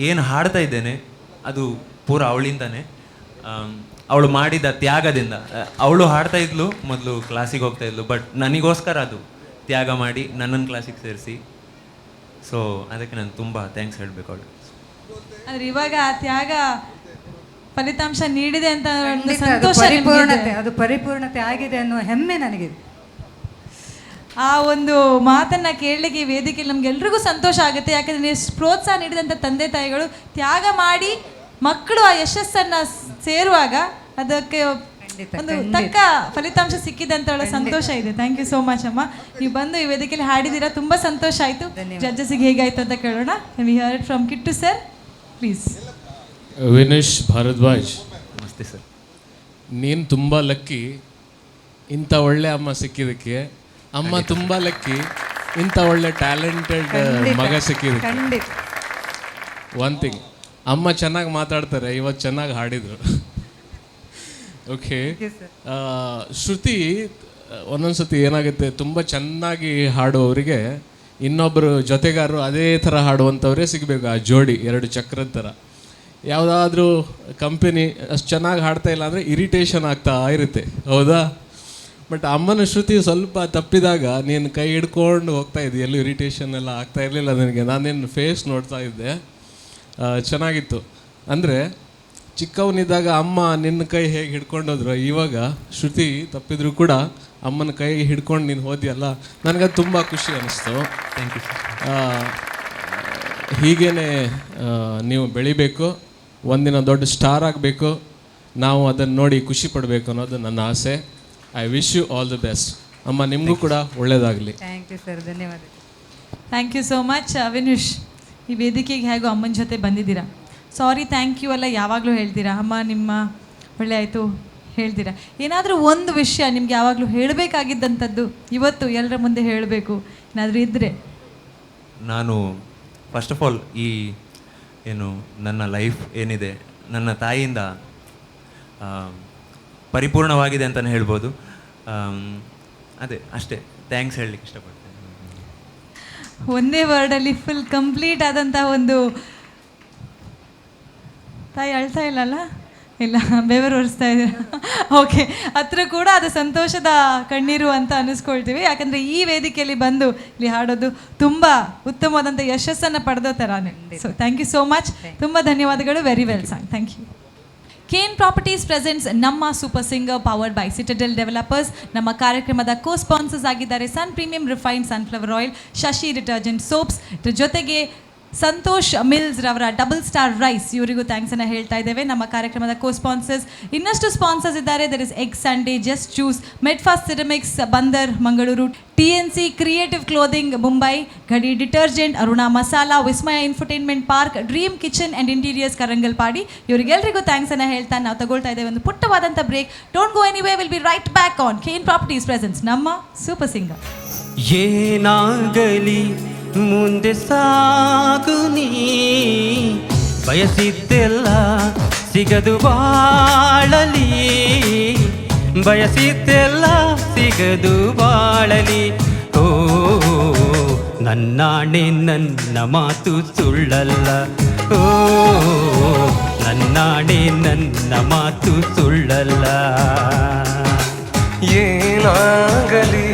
ಏನು ಹಾಡ್ತಾ ಇದ್ದೇನೆ ಅದು ಪೂರ ಅವಳಿಂದನೇ, ಅವಳು ಮಾಡಿದ ತ್ಯಾಗದಿಂದ. ಅವಳು ಹಾಡ್ತಾ ಇದ್ಲು, ಮೊದಲು ಕ್ಲಾಸಿಗೆ ಹೋಗ್ತಾ ಇದ್ಲು, ಬಟ್ ನನಗೋಸ್ಕರ ಅದು ತ್ಯಾಗ ಮಾಡಿ ನನ್ನನ್ನು ಕ್ಲಾಸಿಗೆ ಸೇರಿಸಿ. ಸೊ ಅದಕ್ಕೆ ನಾನು ತುಂಬ ಥ್ಯಾಂಕ್ಸ್ ಹೇಳಬೇಕು ಅವಳು. ಆದರೆ ಇವಾಗ ಆ ತ್ಯಾಗ ಫಲಿತಾಂಶ ನೀಡಿದೆ ಅಂತ ಒಂದು ಖಂಡಿತ ಸಂತೋಷ ಅದು ಪರಿಪೂರ್ಣತೆ ಆಗಿದೆ ಅನ್ನುವ ಹೆಮ್ಮೆ ನನಗಿದೆ. ಆ ಒಂದು ಮಾತನ್ನು ಕೇಳಲಿಕ್ಕೆ ಈ ವೇದಿಕೆಯಲ್ಲಿ ನಮ್ಗೆಲ್ರಿಗೂ ಸಂತೋಷ ಆಗುತ್ತೆ. ಯಾಕಂದರೆ ನೀವು ಪ್ರೋತ್ಸಾಹ ನೀಡಿದಂಥ ತಂದೆ ತಾಯಿಗಳು ತ್ಯಾಗ ಮಾಡಿ ಮಕ್ಕಳು ಆ ಯಶಸ್ಸನ್ನು ಸೇರುವಾಗ ಅದಕ್ಕೆ ಒಂದು ತಕ್ಕ ಫಲಿತಾಂಶ ಸಿಕ್ಕಿದೆ ಅಂತ ಹೇಳೋ ಸಂತೋಷ ಇದೆ. ಥ್ಯಾಂಕ್ ಯು ಸೋ ಮಚ್ ಅಮ್ಮ. ನೀವು ಬಂದು ಈ ವೇದಿಕೆಯಲ್ಲಿ ಹಾಡಿದ್ದೀರಾ, ತುಂಬ ಸಂತೋಷ ಆಯಿತು. ಜಡ್ಜಸ್ಸಿಗೆ ಹೇಗಾಯಿತು ಅಂತ ಕೇಳೋಣ. We hear it from Kittu sir, please. Vinush Bharadwaj, ನಮಸ್ತೆ ಸರ್. ನೀನು ತುಂಬ ಲಕ್ಕಿ ಇಂಥ ಒಳ್ಳೆ ಅಮ್ಮ ಸಿಕ್ಕಿದ್ದಕ್ಕೆ. ಅಮ್ಮ ತುಂಬ ಲಕ್ಕಿ ಇಂಥ ಒಳ್ಳೆ ಟ್ಯಾಲೆಂಟೆಡ್ ಮಗ ಸಿಕ್ಕಿದ್ದಕ್ಕೆ. ಖಂಡಿತ. ಒನ್ ಥಿಂಗ್, ಅಮ್ಮ ಚೆನ್ನಾಗಿ ಮಾತಾಡ್ತಾರೆ, ಇವತ್ತು ಚೆನ್ನಾಗಿ ಹಾಡಿದರು. ಓಕೆ. ಶ್ರುತಿ ಒಂದೊಂದು ಸತಿ ಏನಾಗುತ್ತೆ, ತುಂಬ ಚೆನ್ನಾಗಿ ಹಾಡುವವರಿಗೆ ಇನ್ನೊಬ್ಬರು ಜೊತೆಗಾರರು ಅದೇ ಥರ ಹಾಡುವಂಥವರೇ ಸಿಗಬೇಕು. ಆ ಜೋಡಿ ಎರಡು ಚಕ್ರದ ಥರ. ಯಾವುದಾದ್ರೂ ಕಂಪನಿ ಅಷ್ಟು ಚೆನ್ನಾಗಿ ಹಾಡ್ತಾ ಇಲ್ಲ ಅಂದರೆ ಇರಿಟೇಷನ್ ಆಗ್ತಾ ಇರುತ್ತೆ, ಹೌದಾ? ಬಟ್ ಅಮ್ಮನ ಶ್ರುತಿ ಸ್ವಲ್ಪ ತಪ್ಪಿದಾಗ ನೀನು ಕೈ ಹಿಡ್ಕೊಂಡು ಹೋಗ್ತಾ ಇದ್ದೆ, ಎಲ್ಲೂ ಇರಿಟೇಷನ್ ಎಲ್ಲ ಆಗ್ತಾ ಇರಲಿಲ್ಲ ನನಗೆ. ನಾನೇನು ಫೇಸ್ ನೋಡ್ತಾ ಇದ್ದೆ, ಚೆನ್ನಾಗಿತ್ತು. ಅಂದರೆ ಚಿಕ್ಕವನಿದ್ದಾಗ ಅಮ್ಮ ನಿನ್ನ ಕೈ ಹೇಗೆ ಹಿಡ್ಕೊಂಡೋದ್ರು, ಇವಾಗ ಶ್ರುತಿ ತಪ್ಪಿದ್ರು ಕೂಡ ಅಮ್ಮನ ಕೈ ಹಿಡ್ಕೊಂಡು ನೀನು ಹೋದ್ಯಲ್ಲ, ನನಗದು ತುಂಬ ಖುಷಿ ಅನ್ನಿಸ್ತು. Thank you. ಹೀಗೇ ನೀವು ಬೆಳಿಬೇಕು, ಒಂದಿನ ದೊಡ್ಡ ಸ್ಟಾರ್ ಆಗಬೇಕು, ನಾವು ಅದನ್ನು ನೋಡಿ ಖುಷಿ ಪಡಬೇಕು ಅನ್ನೋದು ನನ್ನ ಆಸೆ. I wish you all the best. ಅಮ್ಮ, ನಿಮಗೂ ಕೂಡ ಒಳ್ಳೆಯದಾಗಲಿ. ಥ್ಯಾಂಕ್ ಯು ಸರ್, ಧನ್ಯವಾದ. Thank you so much. Vinush, ಈ ವೇದಿಕೆಗೆ ಹೇಗೋ ಅಮ್ಮನ ಜೊತೆ ಬಂದಿದ್ದೀರಾ. ಸಾರಿ, ಥ್ಯಾಂಕ್ ಯು ಎಲ್ಲ ಯಾವಾಗಲೂ ಹೇಳ್ತೀರಾ. ಅಮ್ಮ ನಿಮ್ಮ ಒಳ್ಳೆ ಆಯಿತು ಹೇಳ್ತೀರಾ. ಏನಾದರೂ ಒಂದು ವಿಷಯ ನಿಮ್ಗೆ ಯಾವಾಗಲೂ ಹೇಳಬೇಕಾಗಿದ್ದಂಥದ್ದು ಇವತ್ತು ಎಲ್ಲರ ಮುಂದೆ ಹೇಳಬೇಕು ಏನಾದರೂ ಇದ್ದರೆ? ನಾನು ಫಸ್ಟ್ ಆಫ್ ಆಲ್ ಏನು ನನ್ನ ಲೈಫ್ ಏನಿದೆ ನನ್ನ ತಾಯಿಯಿಂದ ಪರಿಪೂರ್ಣವಾಗಿದೆ ಅಂತಲೇ ಹೇಳ್ಬೋದು. ಅದೇ ಅಷ್ಟೇ, ಥ್ಯಾಂಕ್ಸ್ ಹೇಳಲಿಕ್ಕೆ ಇಷ್ಟಪಡ್ತೇನೆ. ಒಂದೇ ವರ್ಡಲ್ಲಿ ಫುಲ್ ಕಂಪ್ಲೀಟ್ ಆದಂಥ ಒಂದು ತಾಯಿ ಅಳ್ತಾ ಇಲ್ಲಲ್ಲ? ಇಲ್ಲ, ಬೆವರು ಒರೆಸ್ತಾ ಇದ್ದೀರಾ. ಓಕೆ, ಹತ್ರ ಕೂಡ ಅದು ಸಂತೋಷದ ಕಣ್ಣೀರು ಅಂತ ಅನ್ನಿಸ್ಕೊಳ್ತೀವಿ. ಯಾಕಂದರೆ ಈ ವೇದಿಕೆಯಲ್ಲಿ ಬಂದು ಇಲ್ಲಿ ಹಾಡೋದು ತುಂಬ ಉತ್ತಮವಾದಂಥ ಯಶಸ್ಸನ್ನು ಪಡೆದೋ ಥರನೇ. So thank you so much, ತುಂಬ ಧನ್ಯವಾದಗಳು. Very well song. Thank you. Kane properties presents ನಮ್ಮ super singer powered by Citadel developers. ನಮ್ಮ ಕಾರ್ಯಕ್ರಮದ ಕೋ ಸ್ಪಾನ್ಸರ್ಸ್ ಆಗಿದ್ದಾರೆ sun premium refined sunflower oil, Shashi detergent soaps, ಇದ್ರ ಜೊತೆಗೆ ಸಂತೋಷ್ ಮಿಲ್ಸ್ ರವರ ಡಬಲ್ ಸ್ಟಾರ್ ರೈಸ್, ಇವರಿಗೂ ಥ್ಯಾಂಕ್ಸನ್ನು ಹೇಳ್ತಾ ಇದ್ದೇವೆ. ನಮ್ಮ ಕಾರ್ಯಕ್ರಮದ ಕೋ ಸ್ಪಾನ್ಸರ್ಸ್ ಇನ್ನಷ್ಟು ಸ್ಪಾನ್ಸರ್ಸ್ ಇದ್ದಾರೆ. There is egg Sunday, just juice, Medfast ceramics Bandar Mangaluru, TNC creative clothing Mumbai, Ghadi detergent, Aruna masala, Vismaya infotainment park, dream kitchen and interiors Karangalpadi, ಇವರಿಗೆಲ್ಲರಿಗೂ ಥ್ಯಾಂಕ್ಸನ್ನು ಹೇಳ್ತಾ ನಾವು ತಗೊಳ್ತಾ ಇದ್ದೇವೆ ಒಂದು ಪುಟ್ಟವಾದಂಥ break. Don't go anyway, will be right back on Kane properties presents ನಮ್ಮ ಸೂಪರ್ ಸಿಂಗರ್. ಏನಾಗಲಿ ಮುಂದೆ ಸಾಗು ನೀ, ಬಯಸಿದ್ದೆಲ್ಲ ಸಿಗದು ಬಾಳಲಿ, ಬಯಸಿದ್ದೆಲ್ಲ ಸಿಗದು ಬಾಳಲಿ. ಓ ನನ್ನಾಣೆ ನನ್ನ ಮಾತು ಸುಳ್ಳಲ್ಲ, ಓ ನನ್ನಾಣೆ ನನ್ನ ಮಾತು ಸುಳ್ಳಲ್ಲ. ಏನಾಗಲಿ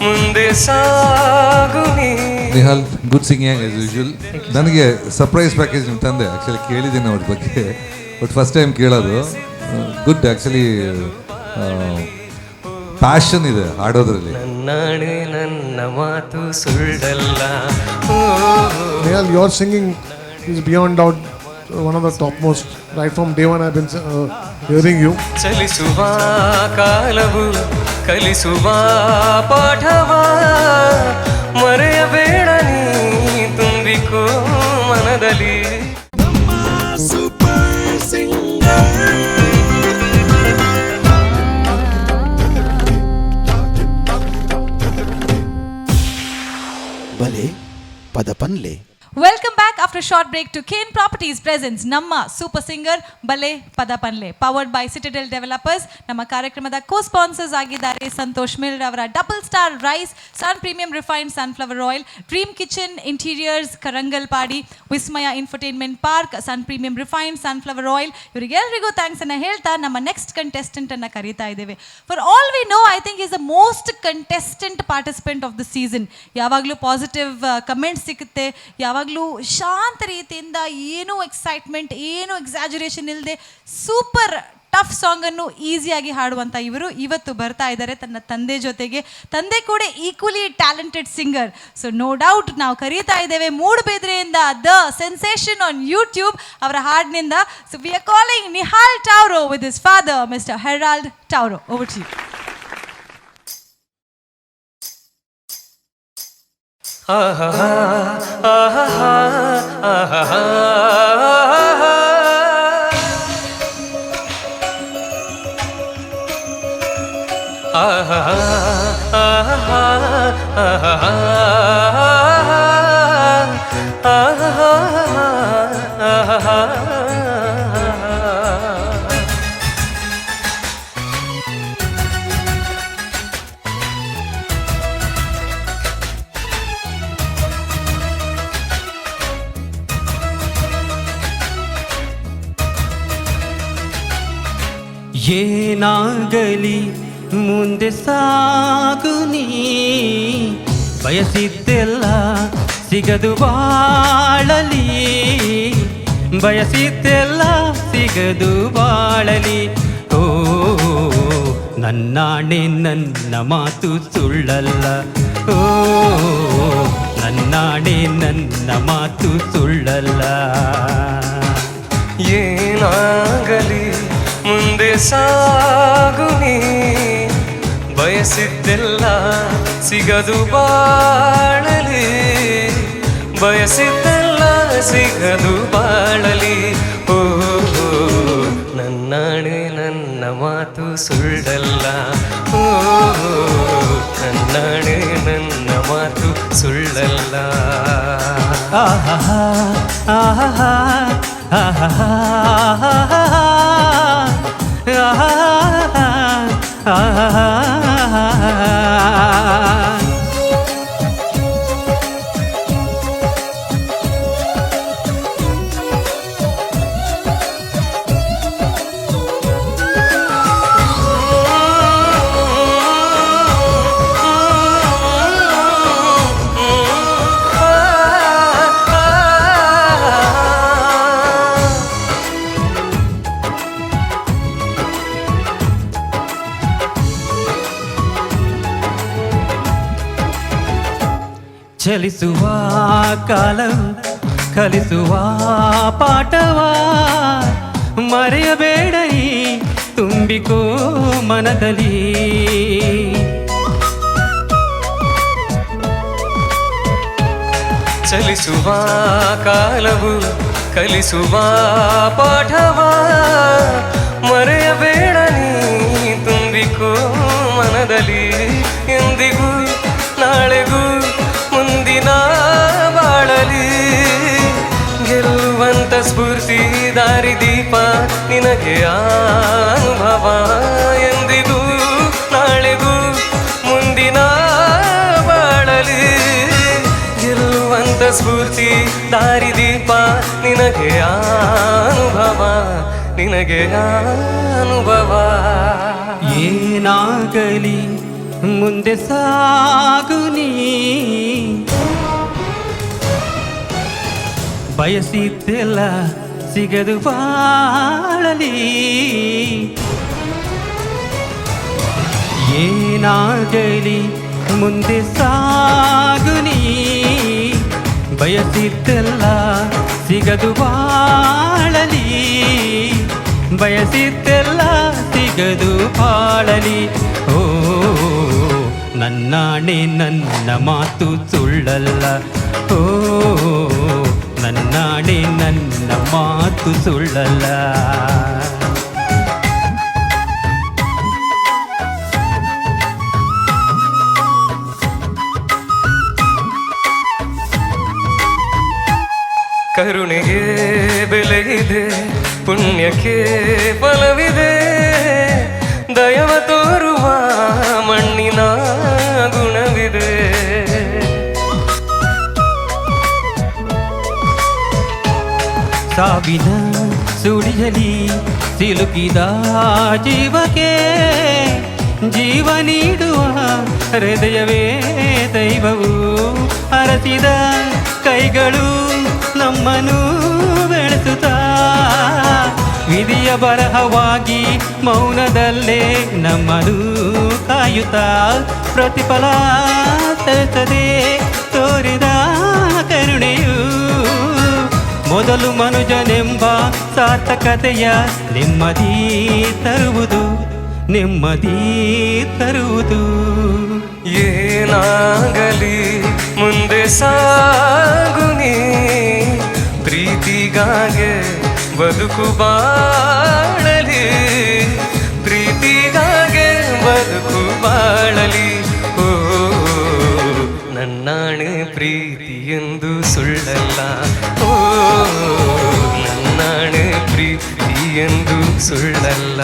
ಮುಂದೆ ಸಾಗು ನೀ. Nihal good singing as usual. ನನಗೆ ಸರ್ಪ್ರೈಸ್ ಪ್ಯಾಕೇಜ್ ನಿಮ್ಮ ತಂದೆ ಆ್ಯಕ್ಚುಲಿ ಕೇಳಿದ್ದೀನಿ ಅವ್ರ ಬಗ್ಗೆ, ಬಟ್ ಫಸ್ಟ್ ಟೈಮ್ ಕೇಳೋದು. ಗುಡ್, ಆ್ಯಕ್ಚುಲಿ ಪ್ಯಾಷನ್ ಇದೆ ಹಾಡೋದ್ರಲ್ಲಿ. ನನ್ನಾಣೆ ನನ್ನ ಮಾತು ಸುಳ್ಳಲ್ಲ. Nehal, your singing is beyond doubt one of the topmost. Right from day one I've been hearing you. ಚಲಿಸುವ ಕಾಲವು ಕಲಿಸುವ ಪಾಠವ ಮರೆಯಬೇಡ ನೀ ತುಂಬಿಕೋ ಮನದಲ್ಲಿ. ಬಲೆ ಪದಪನ್ಲೆ. Welcome back after a short break to Kane Properties presents ನಮ್ಮ ಸೂಪರ್ ಸಿಂಗರ್ ಬಲೆ ಪದ ಪನ್ಲೆ, ಪವರ್ಡ್ ಬೈ ಸಿಟಿಡೆಲ್ ಡೆವಲಪರ್ಸ್. ನಮ್ಮ ಕಾರ್ಯಕ್ರಮದ ಕೋ-ಸ್ಪಾನ್ಸರ್ಸ್ ಆಗಿದ್ದಾರೆ ಸಂತೋಷ್ ಮಿಲ್ ಅವರ double star rice, sun premium refined sunflower oil, dream kitchen interiors Karangalpadi, Vismaya infotainment park, sun premium refined sunflower oil. ಇವರಿಗೆಲ್ಲರಿಗೂ thanks ಅನ್ನು ಹೇಳ್ತಾ ನಮ್ಮ ನೆಕ್ಸ್ಟ್ ಕಂಟೆಸ್ಟೆಂಟ್ ಅನ್ನು ಕರೀತಾ ಇದ್ದೇವೆ. For all we know, I think is the most contestant participant of the season. ಯಾವಾಗಲೂ positive comments ಸಿಗುತ್ತೆ, ಯಾವಾಗಲೂ ಶಾಂತ ರೀತಿಯಿಂದ, ಏನೂ ಎಕ್ಸೈಟ್ಮೆಂಟ್, ಏನೂ ಎಕ್ಸಾಜುರೇಷನ್ ಇಲ್ಲದೆ ಸೂಪರ್ ಟಫ್ ಸಾಂಗನ್ನು ಈಸಿಯಾಗಿ ಹಾಡುವಂಥ ಇವರು ಇವತ್ತು ಬರ್ತಾ ಇದ್ದಾರೆ ತನ್ನ ತಂದೆ ಜೊತೆಗೆ. ತಂದೆ ಕೂಡ equally talented singer. So no doubt ನಾವು ಕರೀತಾ ಇದ್ದೇವೆ ಮೂಡಬಿದ್ರೆಯಿಂದ ದ ಸೆನ್ಸೇಷನ್ ಆನ್ ಯೂಟ್ಯೂಬ್ ಅವರ ಹಾಡಿನಿಂದ. So we are calling Nihal Tauro with his father mister Harold Tauro. Over to you. ಏನಾಗಲಿ ಮುಂದೆ ಸಾಗು ನೀ, ಬಯಸಿದ್ದೆಲ್ಲ ಸಿಗದು ಬಾಳಲಿ, ಬಯಸಿದ್ದೆಲ್ಲ ಸಿಗದು ಬಾಳಲಿ. ಓ ನನ್ನಾಣೆ ನನ್ನ ಮಾತು ಸುಳ್ಳಲ್ಲ, ಓ ನನ್ನಾಣೆ ನನ್ನ ಮಾತು ಸುಳ್ಳಲ್ಲ. ಏನಾಗಲಿ ಮುಂದೆ ಸಾಗು ನೀ, ಬಯಸಿದ್ದೆಲ್ಲ ಸಿಗದು ಬಾಳಲಿ, ಬಯಸಿದ್ದೆಲ್ಲ ಸಿಗದು ಬಾಳಲಿ. ಓ ನನ್ನಾಣೆ ನನ್ನ ಮಾತು ಸುಳ್ಳಲ್ಲ, ಓ ನನ್ನಾಣೆ ನನ್ನ ಮಾತು ಸುಳ್ಳಲ್ಲ. ಆಹಾ ಆಹಾ ಆಹಾ ಚಲಿಸುವ ಕಾಲವು ಕಲಿಸುವ ಪಾಠವ ಮರೆಯಬೇಡ ಈ ತುಂಬಿಕೋ ಮನದಲ್ಲಿ. ಚಲಿಸುವ ಕಾಲವು ಕಲಿಸುವ ಪಾಠವ ಮರೆಯಬೇಡ ನೀ ತುಂಬಿಕೋ ಮನದಲ್ಲಿ. ಎಂದಿಗೂ ನಾಳೆಗೂ ಮುಂದಿನ ಬಾಳಲಿ ಗೆಲ್ಲುವಂತ ಸ್ಫೂರ್ತಿ ದಾರಿದೀಪ ನಿನಗೆ ಅನುಭವ. ಎಂದಿಗೂ ನಾಳೆಗೂ ಮುಂದಿನ ಬಾಳಲಿ ಸ್ಫೂರ್ತಿ ದಾರಿದೀಪ ನಿನಗೆ ಅನುಭವ ನಿನಗೆ ಅನುಭವ. ಏನಾಗಲಿ ಮುಂದೆ ಸಾಗು ನೀ, ಬಯಸಿದ್ದೆಲ್ಲ ಸಿಗದು ಬಾಳಲಿ. ಏನಾಗಲಿ ಮುಂದೆ ಸಾಗು ನೀ, ಬಯಸಿದ್ದೆಲ್ಲ ಸಿಗದು ಬಾಳಲಿ. ಬಯಸಿದ್ದೆಲ್ಲ ಸಿಗದು ಬಾಳಲಿ. ಓ ನನ್ನಾಣೆ ನನ್ನ ಮಾತು ಸುಳ್ಳಲ್ಲ. ಓ ನನ್ನಾಣೆ ನನ್ನ ಮಾತು ಸುಳ್ಳಲ್ಲ. ಕರುಣೆಗೆ ಬೆಲೆ ಇದೆ, ಪುಣ್ಯಕ್ಕೆ ಫಲವಿದೆ. ದಯವ ತೋರುವ ಮಣ್ಣಿನ ಗುಣವಿದೆ. ಸಾವಿನ ಸುಳಿಯಲಿ ಸಿಲುಕಿದ ಜೀವಕ್ಕೆ ಜೀವ ನೀಡುವ ಹೃದಯವೇ ದೈವವು. ಹರಸಿದ ಕೈಗಳು ನಮ್ಮನ್ನು ಬೆಳೆಸುತ್ತಾ, ವಿಧಿಯ ಬರಹವಾಗಿ ಮೌನದಲ್ಲೇ ನಮ್ಮನ್ನು ಕಾಯುತ್ತಾ, ಪ್ರತಿಫಲ ತರಿಸದೆ ತೋರಿದ ಕರುಣೆಯು ಮೊದಲು ಮನುಜನೆಂಬ ಸಾರ್ಥಕತೆಯ ನೆಮ್ಮದಿ ತರುವುದು, ನೆಮ್ಮದಿ ತರುವುದು. ಏನಾಗಲಿ ಮುಂದೆ ಸಾಗು ನೀ, ಪ್ರೀತಿಗಾಗೆ ಬದುಕು ಬಾಳಲಿ. ಪ್ರೀತಿಗಾಗೆ ಬದುಕು ಬಾಳಲಿ. ಓ ನನ್ನಾಣೆ ಪ್ರೀತಿ ಎಂದು ಸುಳ್ಳಲ್ಲ. ಓ ನನ್ನಾಣೆ ಪ್ರೀತಿ ಎಂದು ಸುಳ್ಳಲ್ಲ.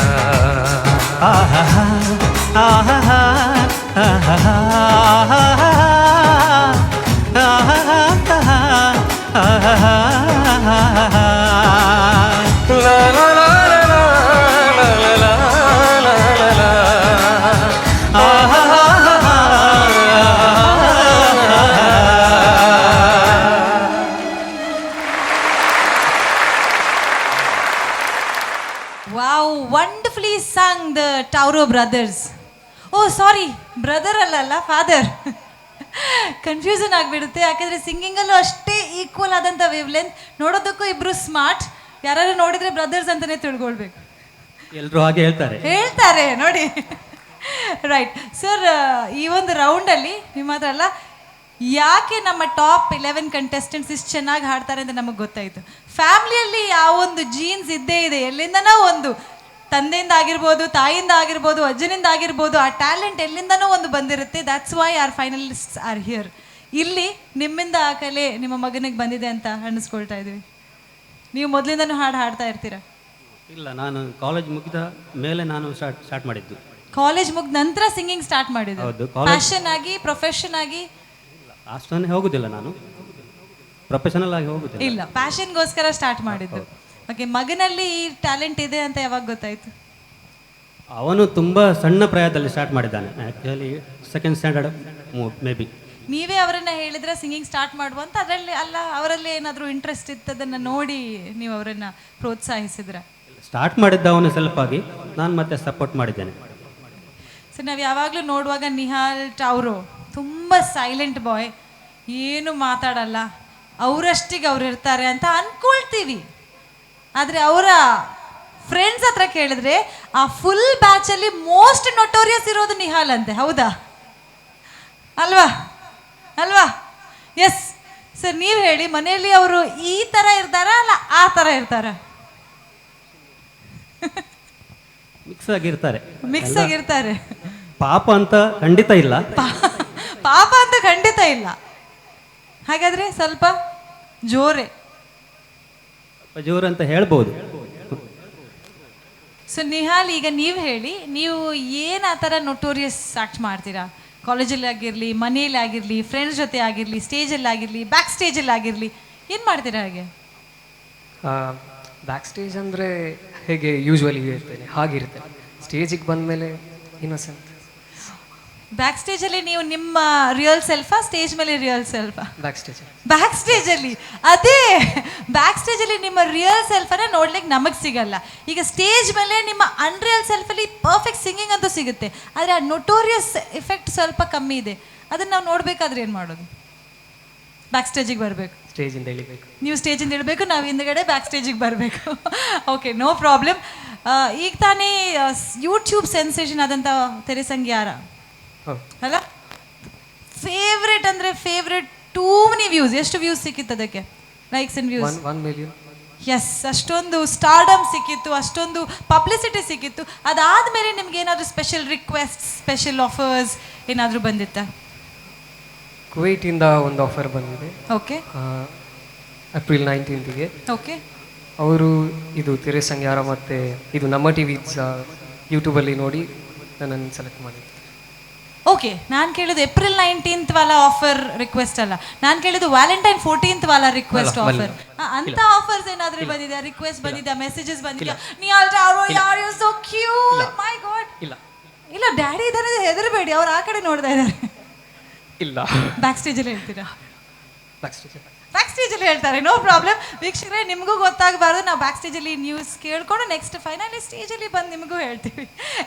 ಆಹಾ ಆಹಾ ಆಹಾ Wow, wonderfully sung the Tauro brothers. Oh, sorry, brother ಅಲ್ಲ ಫಾದರ್. ಕನ್ಫ್ಯೂಷನ್ ಆಗಿಬಿಡುತ್ತೆ, ಯಾಕಂದರೆ ಸಿಂಗಿಂಗಲ್ಲೂ ಅಷ್ಟೇ ಈಕ್ವಲ್ ಆದಂಥ ವೇವ್ ಲೆಂತ್. ನೋಡೋದಕ್ಕೂ ಇಬ್ಬರು ಸ್ಮಾರ್ಟ್. ಯಾರು ನೋಡಿದರೆ ಬ್ರದರ್ಸ್ ಅಂತಲೇ ತಿಳ್ಕೊಳ್ಬೇಕು. ಎಲ್ಲರೂ ಹಾಗೆ ಹೇಳ್ತಾರೆ ನೋಡಿ. ರೈಟ್ ಸರ್, ಈ ಒಂದು ರೌಂಡಲ್ಲಿ ನಿಮ್ಮ ಹತ್ರ ಅಲ್ಲ, ಯಾಕೆ ನಮ್ಮ ಟಾಪ್ 11 ಕಂಟೆಸ್ಟೆಂಟ್ಸ್ ಇಷ್ಟು ಚೆನ್ನಾಗಿ ಹಾಡ್ತಾರೆ ಅಂತ ನಮಗೆ ಗೊತ್ತಾಯಿತು. ಫ್ಯಾಮ್ಲಿಯಲ್ಲಿ ಯಾವ ಒಂದು ಜೀನ್ಸ್ ಇದ್ದೇ ಇದೆ, ಎಲ್ಲಿಂದನೋ ಒಂದು ತಂದೆಯಿಂದ ಆಗಿರ್ಬೋದು, ತಾಯಿಯಿಂದ ಆಗಿರ್ಬೋದು, ಅಜ್ಜನಿಂದ ಆಗಿರ್ಬೋದು, ಆ ಟ್ಯಾಲೆಂಟ್ ಎಲ್ಲಿಂದನೋ ಒಂದು ಬಂದಿರುತ್ತೆ. That's why our finalists are here. ಇಲ್ಲಿ ನಿಮ್ಮಿಂದ ಆ ಕಲೆ ನಿಮ್ಮ ಮಗನಿಗೆ ಬಂದಿದೆ ಅಂತ ಅನ್ನಿಸ್ಕೊಳ್ತಾ ಇದ್ದೀವಿ. ನೀವು ಮೊದಲಿಂದನೂ ಹಾಡ್ತಾ ಇರ್ತೀರಾ? ಇಲ್ಲ, ನಾನು ಕಾಲೇಜ್ ಮುಗಿದ ಮೇಲೆ ನಾನು ಸ್ಟಾರ್ಟ್ ಮಾಡಿದ್ದು. ಕಾಲೇಜ್ ಮುಗಿದ ನಂತರ ಸಿಂಗಿಂಗ್ ಸ್ಟಾರ್ಟ್ ಮಾಡಿದ್ದು? ಹೌದು. ಪ್ಯಾಷನ್ ಆಗಿ, ಪ್ರೊಫೆಷನ್ ಆಗಿ? ಅಷ್ಟೊಂದೇ ಹೋಗುದಿಲ್ಲ, ನಾನು ಪ್ರೊಫೆಷನಲ್ ಆಗಿ ಹೋಗುದಿಲ್ಲ. ಇಲ್ಲ, ಪ್ಯಾಷನ್ಗೋಸ್ಕರ ಸ್ಟಾರ್ಟ್ ಮಾಡಿದ್ದು. ಓಕೆ, ಮಗನಲ್ಲಿ ಈ ಟ್ಯಾಲೆಂಟ್ ಇದೆ ಅಂತ ಯಾವಾಗ ಗೊತ್ತಾಯ್ತು? ಅವನು ತುಂಬ ಸಣ್ಣ ಪ್ರಾಯದಲ್ಲಿ ಸ್ಟಾರ್ಟ್ ಮಾಡಿದ್ದಾನೆ. Actually second standard may be. ನೀವೇ ಅವರನ್ನ ಹೇಳಿದ್ರೆ ಸಿಂಗಿಂಗ್ ಸ್ಟಾರ್ಟ್ ಮಾಡುವಂತ? ಅದರಲ್ಲಿ ಅಲ್ಲ, ಅವರಲ್ಲಿ ಏನಾದರೂ ಇಂಟ್ರೆಸ್ಟ್ ಇತ್ತದನ್ನು ನೋಡಿ ನೀವು ಅವರನ್ನು ಪ್ರೋತ್ಸಾಹಿಸಿದ್ರ? ಸ್ಟಾರ್ಟ್ ಮಾಡಿದ್ದ ಅವನು ಸೆಲ್ಫ್ ಆಗಿ, ನಾನು ಮತ್ತೆ ಸಪೋರ್ಟ್ ಮಾಡಿದ್ದೇನೆ. ಸರ್, ನಾವು ಯಾವಾಗಲೂ ನೋಡುವಾಗ ನಿಹಾಲ್ ಟೌರೋ ತುಂಬ ಸೈಲೆಂಟ್ ಬಾಯ್, ಏನು ಮಾತಾಡಲ್ಲ, ಅವರಷ್ಟಿಗೆ ಅವ್ರು ಇರ್ತಾರೆ ಅಂತ ಅಂದ್ಕೊಳ್ತೀವಿ. ಆದರೆ ಅವರ ಫ್ರೆಂಡ್ಸ್ ಹತ್ರ ಕೇಳಿದ್ರೆ ಆ ಫುಲ್ ಬ್ಯಾಚಲ್ಲಿ ಮೋಸ್ಟ್ ನೊಟೋರಿಯಸ್ ಇರೋದು ನಿಹಾಲ್ ಅಂತೆ. ಹೌದಾ ಅಲ್ವಾ? ಅಲ್ವಾ? ಎಸ್ ಸರ್, ನೀವು ಹೇಳಿ, ಮನೆಯಲ್ಲಿ ಅವರು ಈ ಥರ ಇರ್ತಾರ ಅಲ್ಲ ಆ ಥರ ಇರ್ತಾರ? ಮಿಕ್ಸ್ ಆಗಿರ್ತಾರೆ. ಮಿಕ್ಸ್ ಆಗಿರ್ತಾರೆ. ಪಾಪ ಅಂತ ಖಂಡಿತ ಇಲ್ಲ. ಪಾಪ ಅಂತ ಖಂಡಿತ ಇಲ್ಲ. ಹಾಗಾದ್ರೆ ಸ್ವಲ್ಪ ಜೋರೆ ಜೋರು ಅಂತ ಹೇಳ್ಬೋದು. ಸೊ ನಿಹಾಲ್, ಈಗ ನೀವು ಹೇಳಿ, ನೀವು ಏನು ಆ ಥರ ನೊಟೋರಿಯಸ್ ಆಕ್ಟ್ ಮಾಡ್ತೀರಾ? ಕಾಲೇಜಲ್ಲಿ ಆಗಿರಲಿ, ಮನೆಯಲ್ಲಿ ಆಗಿರಲಿ, ಫ್ರೆಂಡ್ಸ್ ಜೊತೆ ಆಗಿರಲಿ, ಸ್ಟೇಜಲ್ಲಿ ಆಗಿರಲಿ, ಬ್ಯಾಕ್ ಸ್ಟೇಜಲ್ಲಿ ಆಗಿರಲಿ, ಏನು ಮಾಡ್ತೀರಾ ಹಾಗೆ? ಬ್ಯಾಕ್ ಸ್ಟೇಜ್ ಅಂದರೆ ಹೇಗೆ ಯೂಶ್ವಲಿ ಇರ್ತೇನೆ ಹಾಗಿರ್ತೇನೆ. ಸ್ಟೇಜಿಗೆ ಬಂದಮೇಲೆ ಇನ್ನೋಸೆಂಟ್. ಬ್ಯಾಕ್ ಸ್ಟೇಜಲ್ಲಿ ನೀವು ನಿಮ್ಮ ರಿಯಲ್ ಸೆಲ್ಫಾ, ಸ್ಟೇಜ್ ಮೇಲೆ ರಿಯಲ್ ಸೆಲ್ಫಾ? Back stage. ಬ್ಯಾಕ್ ಸ್ಟೇಜಲ್ಲಿ ಅದೇ ಬ್ಯಾಕ್ ಸ್ಟೇಜಲ್ಲಿ ನಿಮ್ಮ ರಿಯಲ್ ಸೆಲ್ಫನ್ನು ನೋಡ್ಲಿಕ್ಕೆ ನಮಗೆ ಸಿಗಲ್ಲ. ಈಗ ಸ್ಟೇಜ್ ಮೇಲೆ ನಿಮ್ಮ ಅನ್ರಿಯಲ್ ಸೆಲ್ಫಲ್ಲಿ ಪರ್ಫೆಕ್ಟ್ ಸಿಂಗಿಂಗ್ ಅಂತೂ ಸಿಗುತ್ತೆ, ಆದರೆ ಆ ನೊಟೋರಿಯಸ್ ಎಫೆಕ್ಟ್ ಸ್ವಲ್ಪ ಕಮ್ಮಿ ಇದೆ. ಅದನ್ನು ನಾವು ನೋಡಬೇಕಾದ್ರೆ ಏನು ಮಾಡೋದು? ಬ್ಯಾಕ್ ಸ್ಟೇಜಿಗೆ ಬರಬೇಕು, ಸ್ಟೇಜಿಂದ ಇಳಿಬೇಕು. ನೀವು ಸ್ಟೇಜಿಂದ ಇಡಬೇಕು, ನಾವು ಹಿಂದ್ಗಡೆ ಬ್ಯಾಕ್ ಸ್ಟೇಜಿಗೆ ಬರಬೇಕು. Okay, no problem. ಈಗ ತಾನೇ ಯೂಟ್ಯೂಬ್ ಸೆನ್ಸೇಷನ್ ಆದಂಥ ತೆರೆ ಸಂಗ್ಯಾರ ಅಲ್ಲ, ಫೇವ್ರೇಟ್ ಅಂದರೆ ಫೇವ್ರೇಟ್, ಟೂ ಮೆನಿ ವ್ಯೂಸ್. ಎಷ್ಟು ವ್ಯೂಸ್ ಸಿಕ್ಕಿತ್ತು ಅದಕ್ಕೆ? Likes and views 1 million. Yes, ಅಷ್ಟೊಂದು ಸ್ಟಾರ್ಡಮ್ ಸಿಕ್ಕಿತ್ತು, ಅಷ್ಟೊಂದು ಪಬ್ಲಿಸಿಟಿ ಸಿಕ್ಕಿತ್ತು. ಅದಾದಮೇಲೆ ನಿಮ್ಗೆ ಏನಾದರೂ ಸ್ಪೆಷಲ್ ರಿಕ್ವೆಸ್ಟ್, ಸ್ಪೆಷಲ್ ಆಫರ್ಸ್ ಏನಾದರೂ ಬಂದಿತ್ತಾ? ಕುವೈಟಿಂದ ಒಂದು ಆಫರ್ ಬಂದಿದೆ. ಓಕೆ. ಏಪ್ರಿಲ್ 19ಗೆ. ಓಕೆ. ಅವರು ಇದು ತೆರೆ ಸಂಗ್ಯಾರ ಮತ್ತು ಇದು ನಮ್ಮ ಟಿವಿ ಯೂಟ್ಯೂಬಲ್ಲಿ ನೋಡಿ ನನ್ನನ್ನು ಸೆಲೆಕ್ಟ್ ಮಾಡಿದ್ರು. ಓಕೆ, ನಾನು ಕೇಳಿದ್ದು ಏಪ್ರಿಲ್ 19th ವಾಲ ಆಫರ್ ರಿಕ್ವೆಸ್ಟ್ ಅಲ್ಲ, ನಾನು ಕೇಳಿದ್ದು ವ್ಯಾಲೆಂಟೈನ್ 14th ವಾಲ ರಿಕ್ವೆಸ್ಟ್ ಆಫರ್. ಅಂತ ಆಫರ್ಸ್ ಏನಾದರೂ ಬಂದಿದೆ? ರಿಕ್ವೆಸ್ಟ್ ಬಂದಿದೆ, ಮೆಸೇಜಸ್ ಬಂದಿದೆ? You so cute, my God. ಇಲ್ಲ, ಡ್ಯಾಡಿ ಇದ್ದಾರೆ, ಹೆದರಬೇಡಿ, ಅವ್ರು ಆ ಕಡೆ ನೋಡ್ತಾ ಇದ್ದಾರೆ. ಇಲ್ಲ, ಬ್ಯಾಕ್ ಸ್ಟೇಜಲ್ಲಿ ಹೇಳ್ತೀರಾ? ಬ್ಯಾಕ್ ಸ್ಟೇಜಲ್ಲಿ ಹೇಳ್ತಾರೆ, ನೋ ಪ್ರಾಬ್ಲಮ್. ವೀಕ್ಷಕರೇ, ನಿಮಗೂ ಗೊತ್ತಾಗಬಾರ್ದು, ನಾವು ಬ್ಯಾಕ್ ಸ್ಟೇಜಲ್ಲಿ ನ್ಯೂಸ್ ಕೇಳ್ಕೊಂಡು ನೆಕ್ಸ್ಟ್ ಫೈನಲಿ ಸ್ಟೇಜಲ್ಲಿ ಬಂದು ನಿಮಗೂ ಹೇಳ್ತೀವಿ.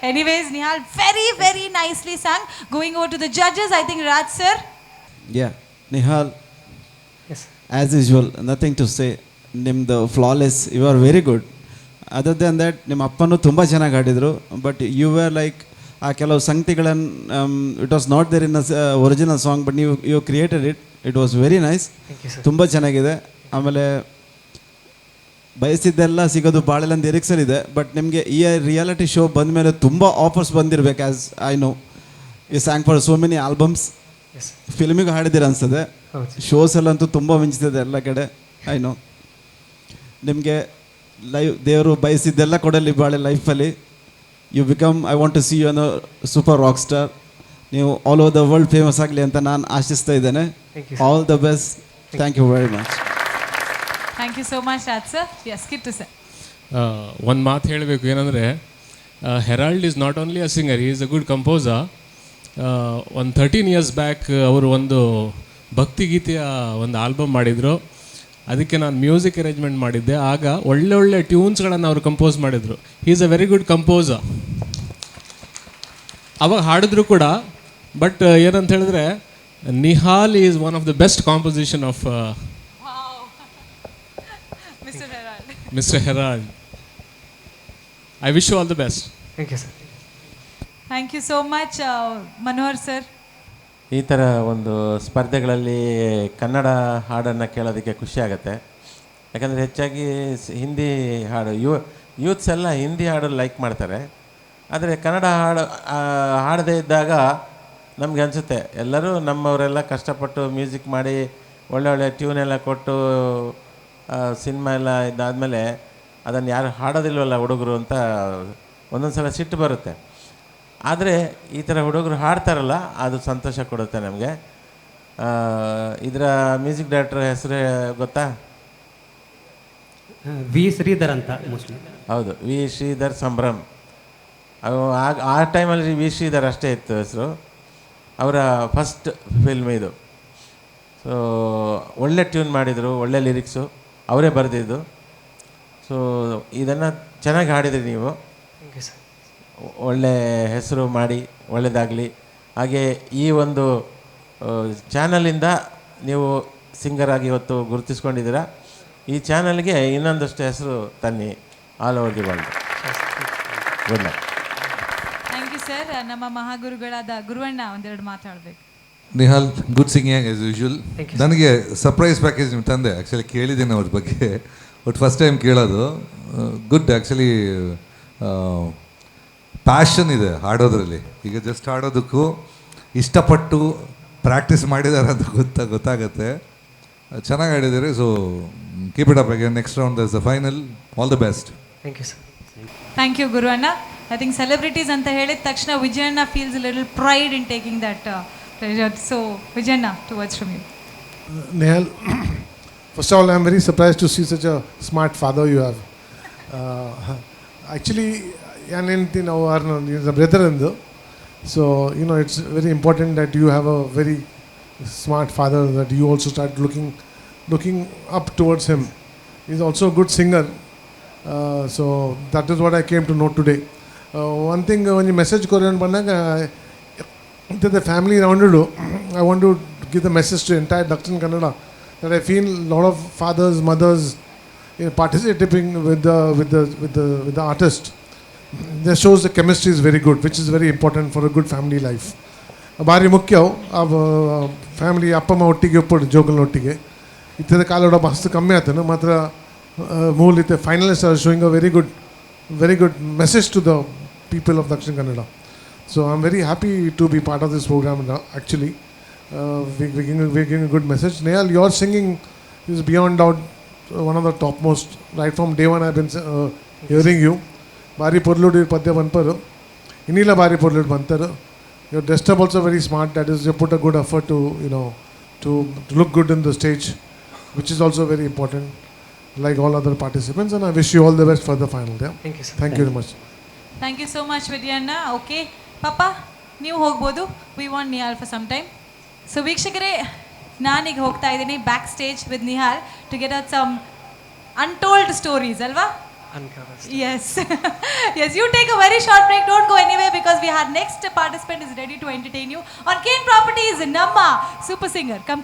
Anyways, Nihal very very nicely song. Going over to the judges, I think Raj sir. Yeah, Nihal, as usual, nothing to say. ನಿಮ್ಮದು flawless, you are very good. Other than that, ನಿಮ್ಮ ಅಪ್ಪನೂ ತುಂಬ ಚೆನ್ನಾಗಿ ಹಾಡಿದರು, ಬಟ್ ಯು ವೇರ್ ಲೈಕ್ ಆ ಕೆಲವು ಸಂಗತಿಗಳನ್ನು, it was not there in original song, but you created it. It was very nice, ತುಂಬ ಚೆನ್ನಾಗಿದೆ. ಆಮೇಲೆ ಬಯಸಿದ್ದೆಲ್ಲ ಸಿಗೋದು ಭಾಳ ನಿರೀಕ್ಷೆ ಇದೆ, ಬಟ್ ನಿಮಗೆ ಈ ರಿಯಾಲಿಟಿ ಶೋ ಬಂದ ಮೇಲೆ ತುಂಬ ಆಫರ್ಸ್ ಬಂದಿರಬೇಕು. As I know, you sang for so many albums, ಫಿಲ್ಮಿಗೆ ಹಾಡಿದ್ದೀರ ಅನ್ಸದೆ, ಶೋಸ್ ಎಲ್ಲಂತೂ ತುಂಬ ಮಿಂಚ್ತಿದೆ ಎಲ್ಲ ಕಡೆ. ಐ ನೋ, ನಿಮಗೆ ದೇವರು ಬಯಸಿದ್ದೆಲ್ಲ ಕೊಡಲಿ ಭಾಳ ಲೈಫಲ್ಲಿ. You become, I want to see you ಅನ್ನೋ ಸೂಪರ್ ರಾಕ್ ಸ್ಟಾರ್. ನೀವು all over the world famous ಆಗಲಿ ಅಂತ ನಾನು ಆಶಿಸ್ತಾ ಇದ್ದೇನೆ. All the best. Thank you very much. Thank you so much Raj sir. Yes, Kittu sir. ಒಂದು ಮಾತು ಹೇಳಬೇಕು, ಏನಂದರೆ Harold is not only a singer, he is a good composer. ಒಂದು 13 years ಬ್ಯಾಕ್ ಅವರು ಒಂದು ಭಕ್ತಿಗೀತೆಯ ಒಂದು ಆಲ್ಬಮ್ ಮಾಡಿದರು. ಅದಕ್ಕೆ ನಾನು ಮ್ಯೂಸಿಕ್ ಅರೇಂಜ್ಮೆಂಟ್ ಮಾಡಿದ್ದೆ. ಆಗ ಒಳ್ಳೆ ಟ್ಯೂನ್ಸ್ಗಳನ್ನು ಅವರು ಕಂಪೋಸ್ ಮಾಡಿದರು. He is a very good composer. ಅವಾಗ ಹಾಡಿದ್ರು ಕೂಡ, ಬಟ್ ಏನಂತ ಹೇಳಿದ್ರೆ, Nihal is one of the best composition of mister Harold. I wish you all the best. Thank you sir. Thank you so much. Manohar sir. ಈ ಥರ ಒಂದು ಸ್ಪರ್ಧೆಗಳಲ್ಲಿ ಕನ್ನಡ ಹಾಡನ್ನು ಕೇಳೋದಕ್ಕೆ ಖುಷಿ ಆಗುತ್ತೆ. ಯಾಕಂದರೆ ಹೆಚ್ಚಾಗಿ ಹಿಂದಿ ಹಾಡು ಯೂತ್ಸ್ ಎಲ್ಲ ಹಿಂದಿ ಹಾಡು ಲೈಕ್ ಮಾಡ್ತಾರೆ. ಆದರೆ ಕನ್ನಡ ಹಾಡದೇ ಇದ್ದಾಗ ನಮಗೆ ಅನಿಸುತ್ತೆ, ಎಲ್ಲರೂ ನಮ್ಮವರೆಲ್ಲ ಕಷ್ಟಪಟ್ಟು ಮ್ಯೂಸಿಕ್ ಮಾಡಿ ಒಳ್ಳೆ ಟ್ಯೂನ್ ಎಲ್ಲ ಕೊಟ್ಟು ಸಿನಿಮಾ ಎಲ್ಲ ಇದಾದಮೇಲೆ ಅದನ್ನು ಯಾರು ಹಾಡೋದಿಲ್ವಲ್ಲ ಹುಡುಗರು ಅಂತ ಒಂದೊಂದು ಸಲ ಸಿಟ್ಟು ಬರುತ್ತೆ. ಆದರೆ ಈ ಥರ ಹುಡುಗರು ಹಾಡ್ತಾರಲ್ಲ, ಅದು ಸಂತೋಷ ಕೊಡುತ್ತೆ ನಮಗೆ. ಇದರ ಮ್ಯೂಸಿಕ್ ಡೈರೆಕ್ಟರ್ ಹೆಸರು ಗೊತ್ತಾ? ವಿ ಶ್ರೀಧರ್ ಅಂತ ಮೋಸ್ಟ್ಲಿ. ಹೌದು, ವಿ ಶ್ರೀಧರ್ ಸಂಭ್ರಮ್. ಆ ಟೈಮಲ್ಲಿ ವಿ ಶ್ರೀಧರ್ ಅಷ್ಟೇ ಇತ್ತು ಹೆಸರು. ಅವರ ಫಸ್ಟ್ ಫಿಲ್ಮ್ ಇದು. ಸೊ ಒಳ್ಳೆ ಟ್ಯೂನ್ ಮಾಡಿದರು, ಒಳ್ಳೆ ಲಿರಿಕ್ಸು ಅವರೇ ಬರೆದಿದ್ದು. ಸೊ ಇದನ್ನು ಚೆನ್ನಾಗಿ ಹಾಡಿದ್ರಿ ನೀವು. ಒಳ್ಳೆ ಹೆಸರು ಮಾಡಿ ಒಳ್ಳೆಯದಾಗಲಿ. ಹಾಗೆ ಈ ಒಂದು ಚಾನಲಿಂದ ನೀವು ಸಿಂಗರ್ ಆಗಿ ಇವತ್ತು ಗುರುತಿಸ್ಕೊಂಡಿದ್ದೀರಾ. ಈ ಚಾನಲ್ಗೆ ಇನ್ನೊಂದಷ್ಟು ಹೆಸರು ತನ್ನಿ all over the world. Good luck. Thank you sir. ನಮ್ಮ ಮಹಾಗುರುಗಳಾದ ಗುರುವಣ್ಣ ಒಂದೆರಡು ಮಾತಾಡಬೇಕು. Nihal, good singing as usual. ನನಗೆ ಸರ್ಪ್ರೈಸ್ ಪ್ಯಾಕೇಜ್ ನಿಮ್ಮ ತಂದೆ ಆ್ಯಕ್ಚುಲಿ ಕೇಳಿದ್ದೀನಿ ಅವ್ರ ಬಗ್ಗೆ, ಬಟ್ ಫಸ್ಟ್ ಟೈಮ್ ಕೇಳೋದು. ಗುಡ್, ಆ್ಯಕ್ಚುಲಿ ಪ್ಯಾಷನ್ ಇದೆ ಹಾಡೋದ್ರಲ್ಲಿ. ಈಗ ಜಸ್ಟ್ ಹಾಡೋದಕ್ಕೂ ಇಷ್ಟಪಟ್ಟು ಪ್ರಾಕ್ಟೀಸ್ ಮಾಡಿದ್ದಾರೆ ಅಂತ ಗೊತ್ತಾಗುತ್ತೆ. ಚೆನ್ನಾಗಿ ಹಾಡಿದ್ದೀರಿ. So keep it up again. Next round is the final. All the best. Thank you sir. Thank you Guruvanna. I think celebrities ಅಂತ ಹೇಳಿದ ತಕ್ಷಣ Vijayanna feels little pride in taking that pleasure. So Vijayanna, 2 words from you. Nehal, first of all, I'm very surprised to see such a smart father you have. Actually, he's a brother in the, so it's very important that you have a very smart father, that you also start looking up towards him. He's also a good singer, so that is what I came to know today. One thing, when you message Korean bannaga, to the family around you, I want to give the message to entire Dakshin Kannada that I feel a lot of fathers, mothers, participating with the artist. That shows the chemistry is very good, which is very important for a good family life. ಭಾರಿ ಮುಖ್ಯ family ಅಪ್ಪ ಅಮ್ಮ ಒಟ್ಟಿಗೆ ಒಪ್ಪಡು ಜೋಗಲ್ ಒಟ್ಟಿಗೆ ಇತ್ತದ ಕಾಲೋಡ ಮಸ್ತ್ ಕಮ್ಮಿ ಆತನು ಮಾತ್ರ ಮೂಲ ಇತ್ತೆ finalist are showing a very good message to the people of Dakshina Kannada. So I am very happy to be part of this programme actually. we're giving a good message. Nehal, your singing is beyond doubt one of the topmost. Right from day one I've been hearing you. Bari Porludu Padya Banparu. Inila Bari Porludu Bantaru. Your dressed up also very smart. That is, you put a good effort to to look good in the stage, which is also very important, like all other participants. And I wish you all the best for the final. Yeah? Thank you, sir. Thank you very much. Thank you so much Vidyanna. Okay ಪಾಪ, ನೀವು ಹೋಗ್ಬೋದು. We want Nihal for some time. So ವೀಕ್ಷಕರೇ, ನಾನೀಗ ಹೋಗ್ತಾ ಇದ್ದೀನಿ back stage with Nihal to get out some untold stories ಅಲ್ವಾ? Yes. Yes, you take a very short break. Don't go anywhere because we have next participant is ready to entertain you on Kane Properties. Namma, super singer. Come.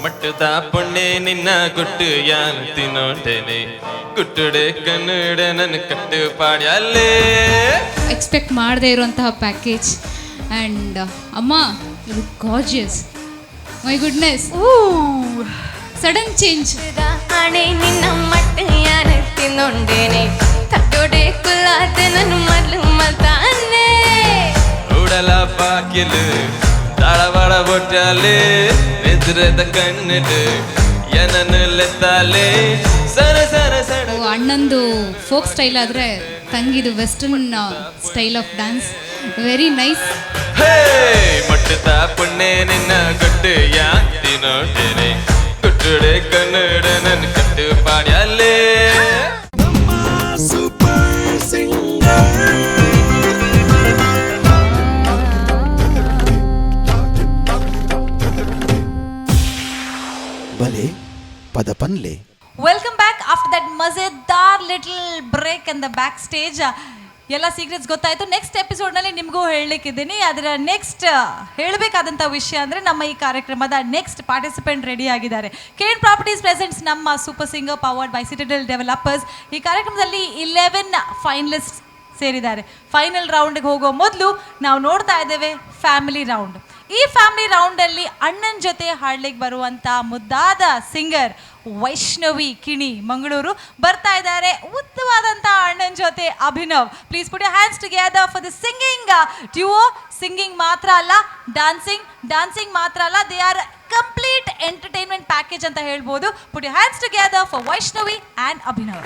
ಮಟ್ಟದ ಪೊಣ್ಣೆ ನಿನ್ನ ಗುಟ್ಟು ಯಾನ್ ತಿನ್ನೋಟೇನೆ ಗುಟ್ಟುಡೆ ಕನ್ನಡ ನನ್ನ ಕಟ್ಟು ಪಾಡ್ಯಲ್ಲೇ. Expect ಮಾಡದೇ ಇರುವಂತಹ ಪ್ಯಾಕೇಜ್ ಆ್ಯಂಡ್ ಅಮ್ಮ ಇದು gorgeous. My goodness, sudden change. ಹಣೆ ನಿನ್ನ ಮಟ್ಟ ಯಾನ ತಿನ್ನೊಂಡೇನೆ ತಟ್ಟೋಡೆ ಕುಲಾದ ನನ್ನ ಮಲ್ಲು ಮಲ್ತಾನೆ ಉಡಲ ಪಾಕಿಲು ತಾಳವಾಡ ಬೊಟ್ಟಾಲೆ ನೆದ್ರದ ಕಣ್ಣಿಡು ಏನನ್ನು ಲೆತ್ತಾಲೆ ಸರ ಸರ ಸಡ. ಅಣ್ಣಂದು ಫೋಕ್ ಸ್ಟೈಲ್ ಆದರೆ ತಂಗಿದು western style of dance. Very nice. ಮಟ್ಟದ ಪುಣ್ಣೆ ನಿನ್ನ ಗುಟ್ಟು ಯಾನ್ ತಿನ್ನೋಟೇನೆ ಗುಟ್ಟುಡೆ ಕನ್ನಡ ನನ್ನ ಕಟ್ಟು ಪಾಡ್ಯಲ್ಲೇ. ಸೂಪರ್ ಸಿಂಗರ್ ಬಲೆ ಪದಪನ್ಲೆ. ವೆಲ್ಕಮ್ ಬ್ಯಾಕ್ ಆಫ್ಟರ್ ದಟ್ ಮಜೆದಾರ್ little break in the back stage. ಎಲ್ಲ ಸೀಕ್ರೆಟ್ಸ್ ಗೊತ್ತಾಯಿತು. ನೆಕ್ಸ್ಟ್ ಎಪಿಸೋಡ್ನಲ್ಲಿ ನಿಮಗೂ ಹೇಳಲಿಕ್ಕಿದ್ದೀನಿ. ಅದರ ನೆಕ್ಸ್ಟ್ ಹೇಳಬೇಕಾದಂಥ ವಿಷಯ ಅಂದರೆ ನಮ್ಮ ಈ ಕಾರ್ಯಕ್ರಮದ ನೆಕ್ಸ್ಟ್ ಪಾರ್ಟಿಸಿಪೆಂಟ್ ರೆಡಿ ಆಗಿದ್ದಾರೆ. ಕೇನ್ ಪ್ರಾಪರ್ಟೀಸ್ ಪ್ರೆಸೆಂಟ್ಸ್ ನಮ್ಮ super singer powered by Citadel developers. ಈ ಕಾರ್ಯಕ್ರಮದಲ್ಲಿ 11 ಫೈನಲಿಸ್ಟ್ ಸೇರಿದ್ದಾರೆ. ಫೈನಲ್ ರೌಂಡ್ಗೆ ಹೋಗೋ ಮೊದಲು ನಾವು ನೋಡ್ತಾ ಇದ್ದೇವೆ ಫ್ಯಾಮಿಲಿ ರೌಂಡ್. ಈ ಫ್ಯಾಮಿಲಿ ರೌಂಡಲ್ಲಿ ಅಣ್ಣನ ಜೊತೆ ಹಾಡ್ಲಿಕ್ಕೆ ಬರುವಂಥ ಮುದ್ದಾದ ಸಿಂಗರ್ ವೈಷ್ಣವಿ ಕಿಣಿ ಮಂಗಳೂರು ಬರ್ತಾ ಇದ್ದಾರೆ. ಉತ್ತಮವಾದಂಥ ಅಣ್ಣನ ಜೊತೆ Abhinav. Please put your hands together for the singing duo. Singing ಮಾತ್ರ ಅಲ್ಲ, ಡಾನ್ಸಿಂಗ್ ಮಾತ್ರ ಅಲ್ಲ, they are complete entertainment package ಅಂತ ಹೇಳ್ಬೋದು. Put your hands together for Vaishnavi and Abhinav.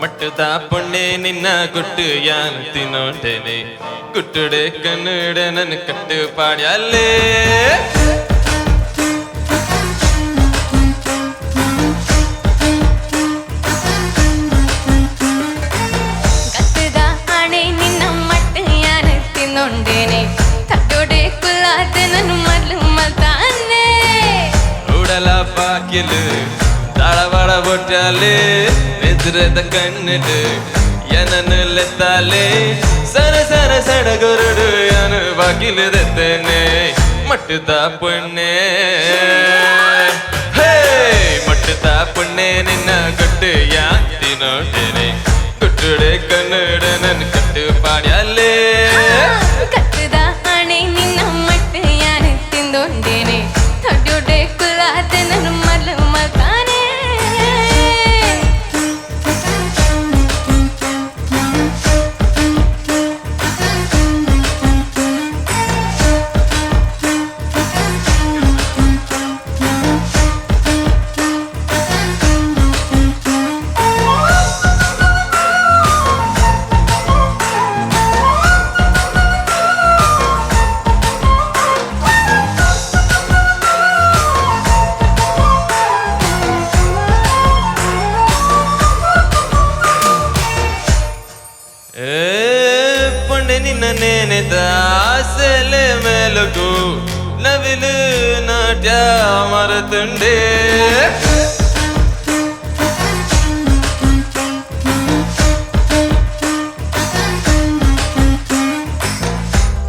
ಮಟ್ಟದ ಪೊಣ್ಣೆ ನಿನ್ನ ಗುಟ್ಟು ಯಾನ್ ತಿನ್ನೋಟೇನೆ ಗುಟ್ಟುಡೆ ಕನ್ನಡ ನನ್ನ ಕಟ್ಟು ಪಾಡ್ಯಲ್ಲೇ. ಕತ್ತದ ಹಣೆ ನಿನ್ನ ಮಟ್ಟ ಯಾನ ತಿನ್ನೊಂಡೇನೆ ತಟ್ಟೋಡೆ ಕುಲಾದ ನನ್ನ ಮಲ್ಲು ಮಲ್ತಾನೆ ಉಡಲ ಪಾಕಿಲು ತಾಳವಾಡ ಬೊಟ್ಟಾಲೆ ನೆದ್ರದ ಕಣ್ಣಿಡು ಏನನ್ನು ಲೆತ್ತಾಲೆ ಸರ ಸರ ಸಡಗೊರಡು ಯಾನು ಬಾಗಿಲದೆತ್ತೇನೆ ಮಟ್ಟದ ಪುಣ್ಣೆ. ಮಟ್ಟದ ಪುಣ್ಣೆ ನಿನ್ನ ಗುಟ್ಟು ಯಾನ್ ತಿನ್ನೋಟೇನೆ ಗುಟ್ಟುಡೆ ಕನ್ನಡ ನನ್ನ ಕಟ್ಟು ಪಾಡ್ಯಲ್ಲೇ. ಕತ್ತದ ಹಣೆ ನಿನ್ನ ಮಟ್ಟ ಯಾನ ತಿಂದೊಂಡೇನೆ ತಟ್ಟೋಡೆ ಕುಲಾದ ನನ್ನ ಮಲ್ಲು ಮಲ್ತಾನೆ ಮೆಲುಗು ನವಿಲು ನಾಟ್ಯ ಮರತುಂಡೆ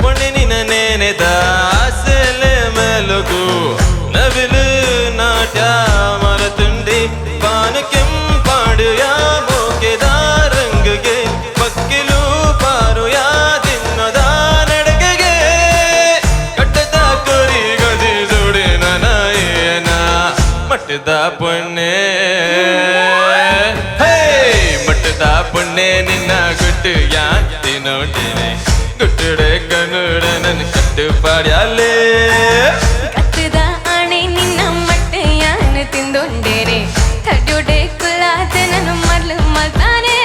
ಮಣ್ಣಿನ ನೆನೆದ ಸೆಲೆ ಮೆಲುಗು ನವಿಲು ನಾಟ್ಯ ಮರತುಂಡಿ ಪಾನ ಕೆಂಪಾಡು ಯಾ ಮೋಕೆದ ರಂಗಗೆ ಪಕ್ಕಿಲು ಪಾರು ಯಾ ದಿನ್ನದ ನಡಗೆಗೆ ಕಟ್ಟದ ಕೊರಿ ಗದಿ ಜೋಡಿ ನನಯನ ಮಟ್ಟದ ಪುಣ್ಣೆ ಹೇ ಮಟ್ಟದ ಪುಣ್ಣೆ ನಿನ್ನ ಗುಟ್ಟು ಯಾಂತಿ ನೋಡಿನೆ ಗುಟ್ಟುಡೆ ಕನ್ನಡ ನನ್ನ ಕಟ್ಟು ಪಾಡ್ಯಾಲೆ ಕತ್ತದ ಆಣೆ ನಿನ್ನ ಮಟ್ಟೆ ಯಾನು ತಿಂದೊಂಡೇನೆ ತಡ್ಡೊಡೆ ಕುಲಾದ ನನ್ನ ಮರ್ಲು ಮಲ್ತಾನೆ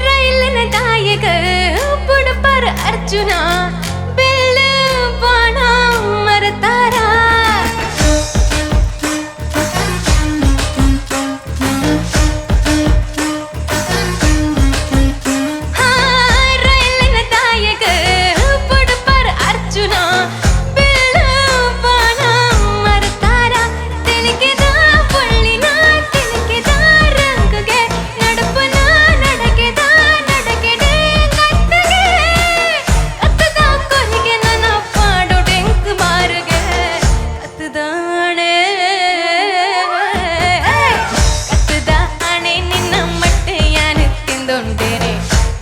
ರೈಲಿನ ದಾಯಗ ಬುಡಪರ ಅರ್ಜುನ ಬೆಳ್ಳ ಬಾಣ ಮರತಾರ ರೈಲಿನ ದಾಯಗ ಬುಡಪರ ಅರ್ಜುನ ಬೆಳ್ಳ ಬಾಣ ಮರತಾರ ತಿಲಕಿದ ಪುಳ್ಳಿನ ತಿಲಕಿದ ರಂಗಗೆ ನಡುಪನ ನಡಗೆದ ನಡಗೆಡೆ ಕತ್ತಗೆ ಕತ್ತದ ಕೊನೆಗೆ ನನ್ನ ಪಾಡೋ ಡೆಂಕ್ ಮಾರುಗೆ ಕತ್ತದಾಣೆ ಕತ್ತದ ಆಣೆ ನಿನ್ನ ಮಟ್ಟೆ ಯಾನು ತಿಂದೊಂಡೇನೆ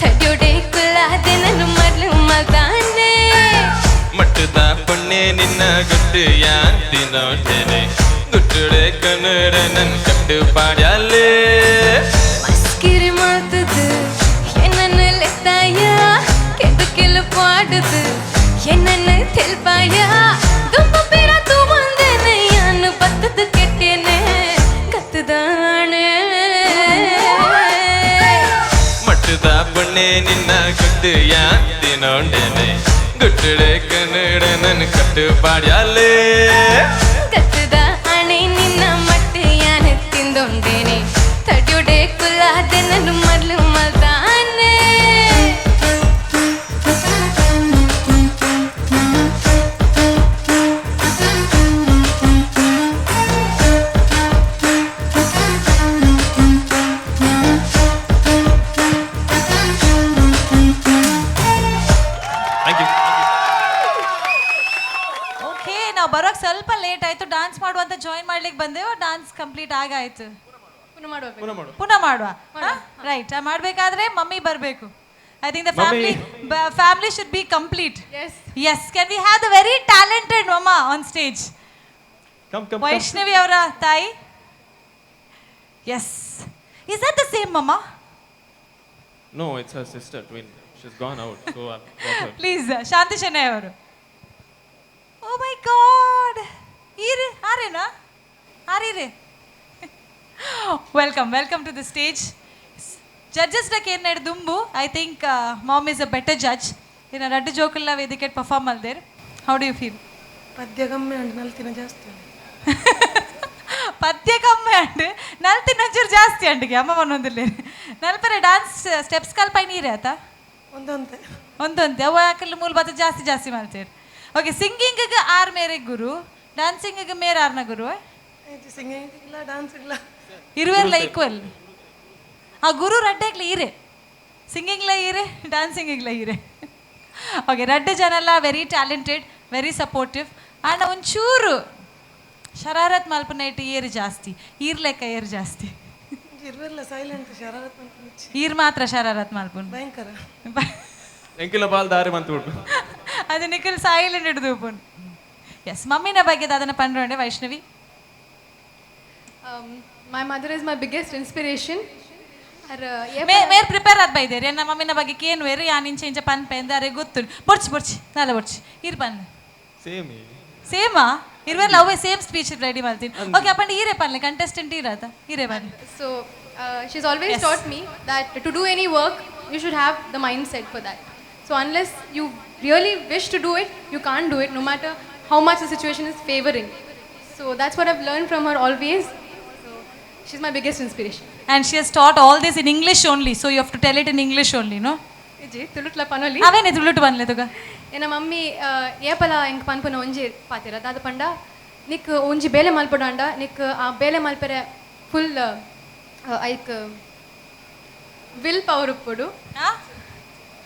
ತಡ್ಯೊಡೆ ಕುಲಾದೆ ನನ್ನ ಮರ್ಲು ಮಲ್ತಾನೆ ಮಟ್ಟದ ಪುಣ್ಣೆ ನಿನ್ನ ಗುಟ್ಟು ಯಾಂತಿ ನೋಡೇನೆ ಗುಟ್ಟುಡೆ ಕನ್ನಡ ನನ್ನ ಕಟ್ಟು ಪಾಡ್ಯಾಲೆ ಮಸ್ಕಿರಿ ಮಾತದು என்னன்னு ಲೆತ್ತಾಯ ಕೆದಕೆಲು ಪಾಡುದು என்னன்னு ತೆಲ್ಪಾಯ ತುಂಬ ಪೇರ ತೂ ಬಂದೇನೆ ಯಾನು ಬತ್ತದು ಕೆಟ್ಟೇನೆ ಕತ್ತದಾಣೆ ಮಟ್ಟದ ಪುಣ್ಣೆ ನಿನ್ನ ಗುಟ್ಟು ಯಾಂತಿ ನೋಡೇನೆ ಗುಟ್ಟುಡೆ ಕನ್ನಡ ನನ್ನ ಕಟ್ಟು ಪಾಡ್ಯಾಲೆ ಕತ್ತದ ಆಣೆ ನಿನ್ನ ಮಟ್ಟೆ ಯಾನು ತಿಂದೊಂಡೇನೆ ತಡ್ಯೊಡೆ ಕುಲಾದೆ ನನ್ನ ಮರ್ಲು ಮಲ್ತಾನೆ ಥ್ಯಾಂಕ್ ಯು ಓಕೆ ನಾವು ಬರೋಕ್ಕೆ ಸ್ವಲ್ಪ ಲೇಟ್ ಆಯಿತು ಡಾನ್ಸ್ ಮಾಡುವಂತ ಜಾಯಿನ್ ಮಾಡ್ಲಿಕ್ಕೆ ಬಂದೆವು ಡಾನ್ಸ್ ಕಂಪ್ಲೀಟ್ ಆಗಾಯ್ತು ಪುನಃ ಮಾಡುವ ರೈಟ್ ಮಾಡಬೇಕಾದ್ರೆ ಮಮ್ಮಿ ಬರಬೇಕು I think the family should be complete yes can we have the very talented mamma on stage Vaishnavi ಅವರ ತಾಯಿ yes is that the same mamma No, it's her sister, twin. She's gone out, so I've got her. Please Shanti Shenoy ಅವರು oh my god ಈರೆ ಆರೇನಾ ಆರೀರೆ welcome to the stage judges ಡಕ್ಕೆ ಏನು ನಡೆದು ದುಂಬು I think mom is a better judge ಇನ್ನು ರಡ್ಡು ಜೋಕಲ್ಲ ವೇದಿಕೆ ಪರ್ಫಾರ್ಮ್ ಮಲ್ದೇರ್ ಹೌ ಡು ಯು ಫೀಲ್ ಪದ್ಯ ಕಮ್ಮಿ ಉಂಟು ನಲ್ತಿನ ಜಾಸ್ತಿ ಪದ್ಯ ಕಮ್ಮಿ ಅಂಡ್ ನಲ್ತಿನ ಒಂಚೂರು ಜಾಸ್ತಿ ಅಂಟಿಗೆ ಅಮ್ಮ ಒಂದೊಂದಿಲ್ಲ ನಲ್ಪರೆ ಡಾನ್ಸ್ ಸ್ಟೆಪ್ಸ್ ಕಲ್ಪೈ ನೀರೇ ಆತ ಒಂದೊಂದೆ ಅವ ಯಾಕಲ್ಲ ಮೂಲ ಬತ್ತ ಜಾಸ್ತಿ ಮಾಡ್ತೀರಿ ಓಕೆ ಸಿಂಗಿಂಗಿಗೆ ಆರ್ ಮೇರೆ ಗುರು ಡ್ಯಾನ್ಸಿಂಗಿಗೆ ಮೇರೆ ಆರ್ನ ಗುರು ಸಿಂಗಿಂಗ್ ಇಲ್ಲ ಡಾನ್ಸ್ ಇಲ್ಲ ಇರುವೆಲ್ಲ ಈಕ್ವಲ್ ಆ ಗುರು ರಡ್ಡೆಗ್ಲ ಈರೆ ಸಿಂಗಿಂಗ್ಲ ಈರೆ ಡ್ಯಾನ್ಸಿಂಗಿಗ್ಲ ಈರೆ ಓಕೆ ರಡ್ಡೆ ಜನ ಎಲ್ಲ very talented very supportive and ಒಂಚೂರು ಶರಾರತ್ ಮಲ್ಪನ ಇಟ್ಟು ಏರು ಜಾಸ್ತಿ ಈರ್ಲೆಕ್ಕ ಏರು ಜಾಸ್ತಿ ಇರ್ವೆಲ್ಲ ಸೈಲೆಂಟ್ ಶರಾರತ್ ಈರ್ ಮಾತ್ರ ಶರಾರತ್ ಮಲ್ಪನ್ ಭಯಂಕರ ಎಂಕಿಲ ಬಾಲ್ ದಾರಿ ಬಂತು ಅದು ನಿಖಿಲ್ ಸೈಲೆಂಟ್ ಹಿಡಿದು ಉಪ್ಪನ್ ಎಸ್ ಮಮ್ಮಿನ ಬಗ್ಗೆ ಅದನ್ನು ಪಂಡ್ರೆ Vaishnavi My mother is my biggest inspiration. ಮೇರ್ ಪ್ರಿಪೇರ್ ಆದ್ ಬೈದೇರಿ ನಮ್ಮ ಮಮ್ಮಿನ ಬಗ್ಗೆ ಕೇನು ವೇರಿ ಆ ನಿಂಚೆ ಇಂಚೆ ಪನ್ ಪೆಂದ ಅರೆ ಗೊತ್ತು ಬೊಡ್ಚಿ ನಾಳೆ ಬೊಡ್ಚಿ ಇರ್ ಪನ್ ಸೇಮ್ ಸೇಮಾ ಇರುವೆಲ್ಲ ಅವೇ ಸೇಮ್ ಸ್ಪೀಚ್ ರೆಡಿ ಮಾಡ್ತೀನಿ. ಓಕೆ ಅಪ್ಪಂಡಿ ಈರೇ ಪನ್ಲೆ ಕಂಟೆಸ್ಟೆಂಟ್ ಇರತ್ತ ಈರೇ ಬನ್ನಿ. So she's always taught me that to do any work you should have the mindset for that. So unless you really wish to do it, you can't do it no matter how much the situation is favoring. So that's what I've learned from her always. So she's my biggest inspiration. And she has taught all this in English only, so you have to tell it in English only, no? Ji tulutla panoli avene tulut banle tuga ena mammi epala enk panpuna onji patira dada panda nik onji bele malpodanda nik a bele malpere full like will power uppodu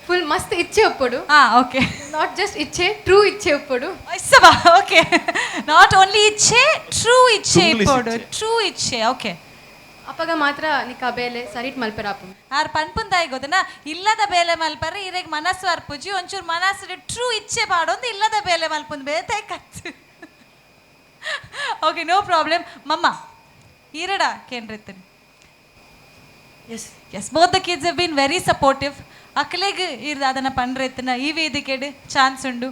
full mast ichche uppodu okay not just ichche true ichche uppodu isaba okay not only ichche true ichche uppodu true ichche okay ಅಪ್ಪಗ ಮಾತ್ರ ನಿಕ್ಕ ಬೇಲೆ ಸರಿಟ್ ಮಲ್ಪರಾಪು R ಪನ್ಪುಂದಾಯಿ ಗೊತ್ತನ ಇಲ್ಲದ ಬೇಲೆ ಮಲ್ಪರ ಇರೆಗ್ ಮನಸ್ಸು ಅರ್ಪುಜಿ ಒಂಚೂರು ಮನಸ್ಸು true ಇಚ್ಛೆ ಪಾಡೊಂದು ಇಲ್ಲದ ಬೇಲೆ ಮಲ್ಪುಂದು ಬೇತೆ ಕತ್ತು. ಓಕೆ ನೋ ಪ್ರಾಬ್ಲಮ್ ಮಮ್ಮ ಈರಡ ಕೇಂದ್ರತೀನಿ. Yes both the kids have been very supportive. ಅಕ್ಲೆಗ್ ಇರ್ದ ಅದನ್ನ ಪಂಡ್ರೆತ್ತನ ಈ ವೇದಿಕೆಡ್ ಚಾನ್ಸ್ ಉಂಡು.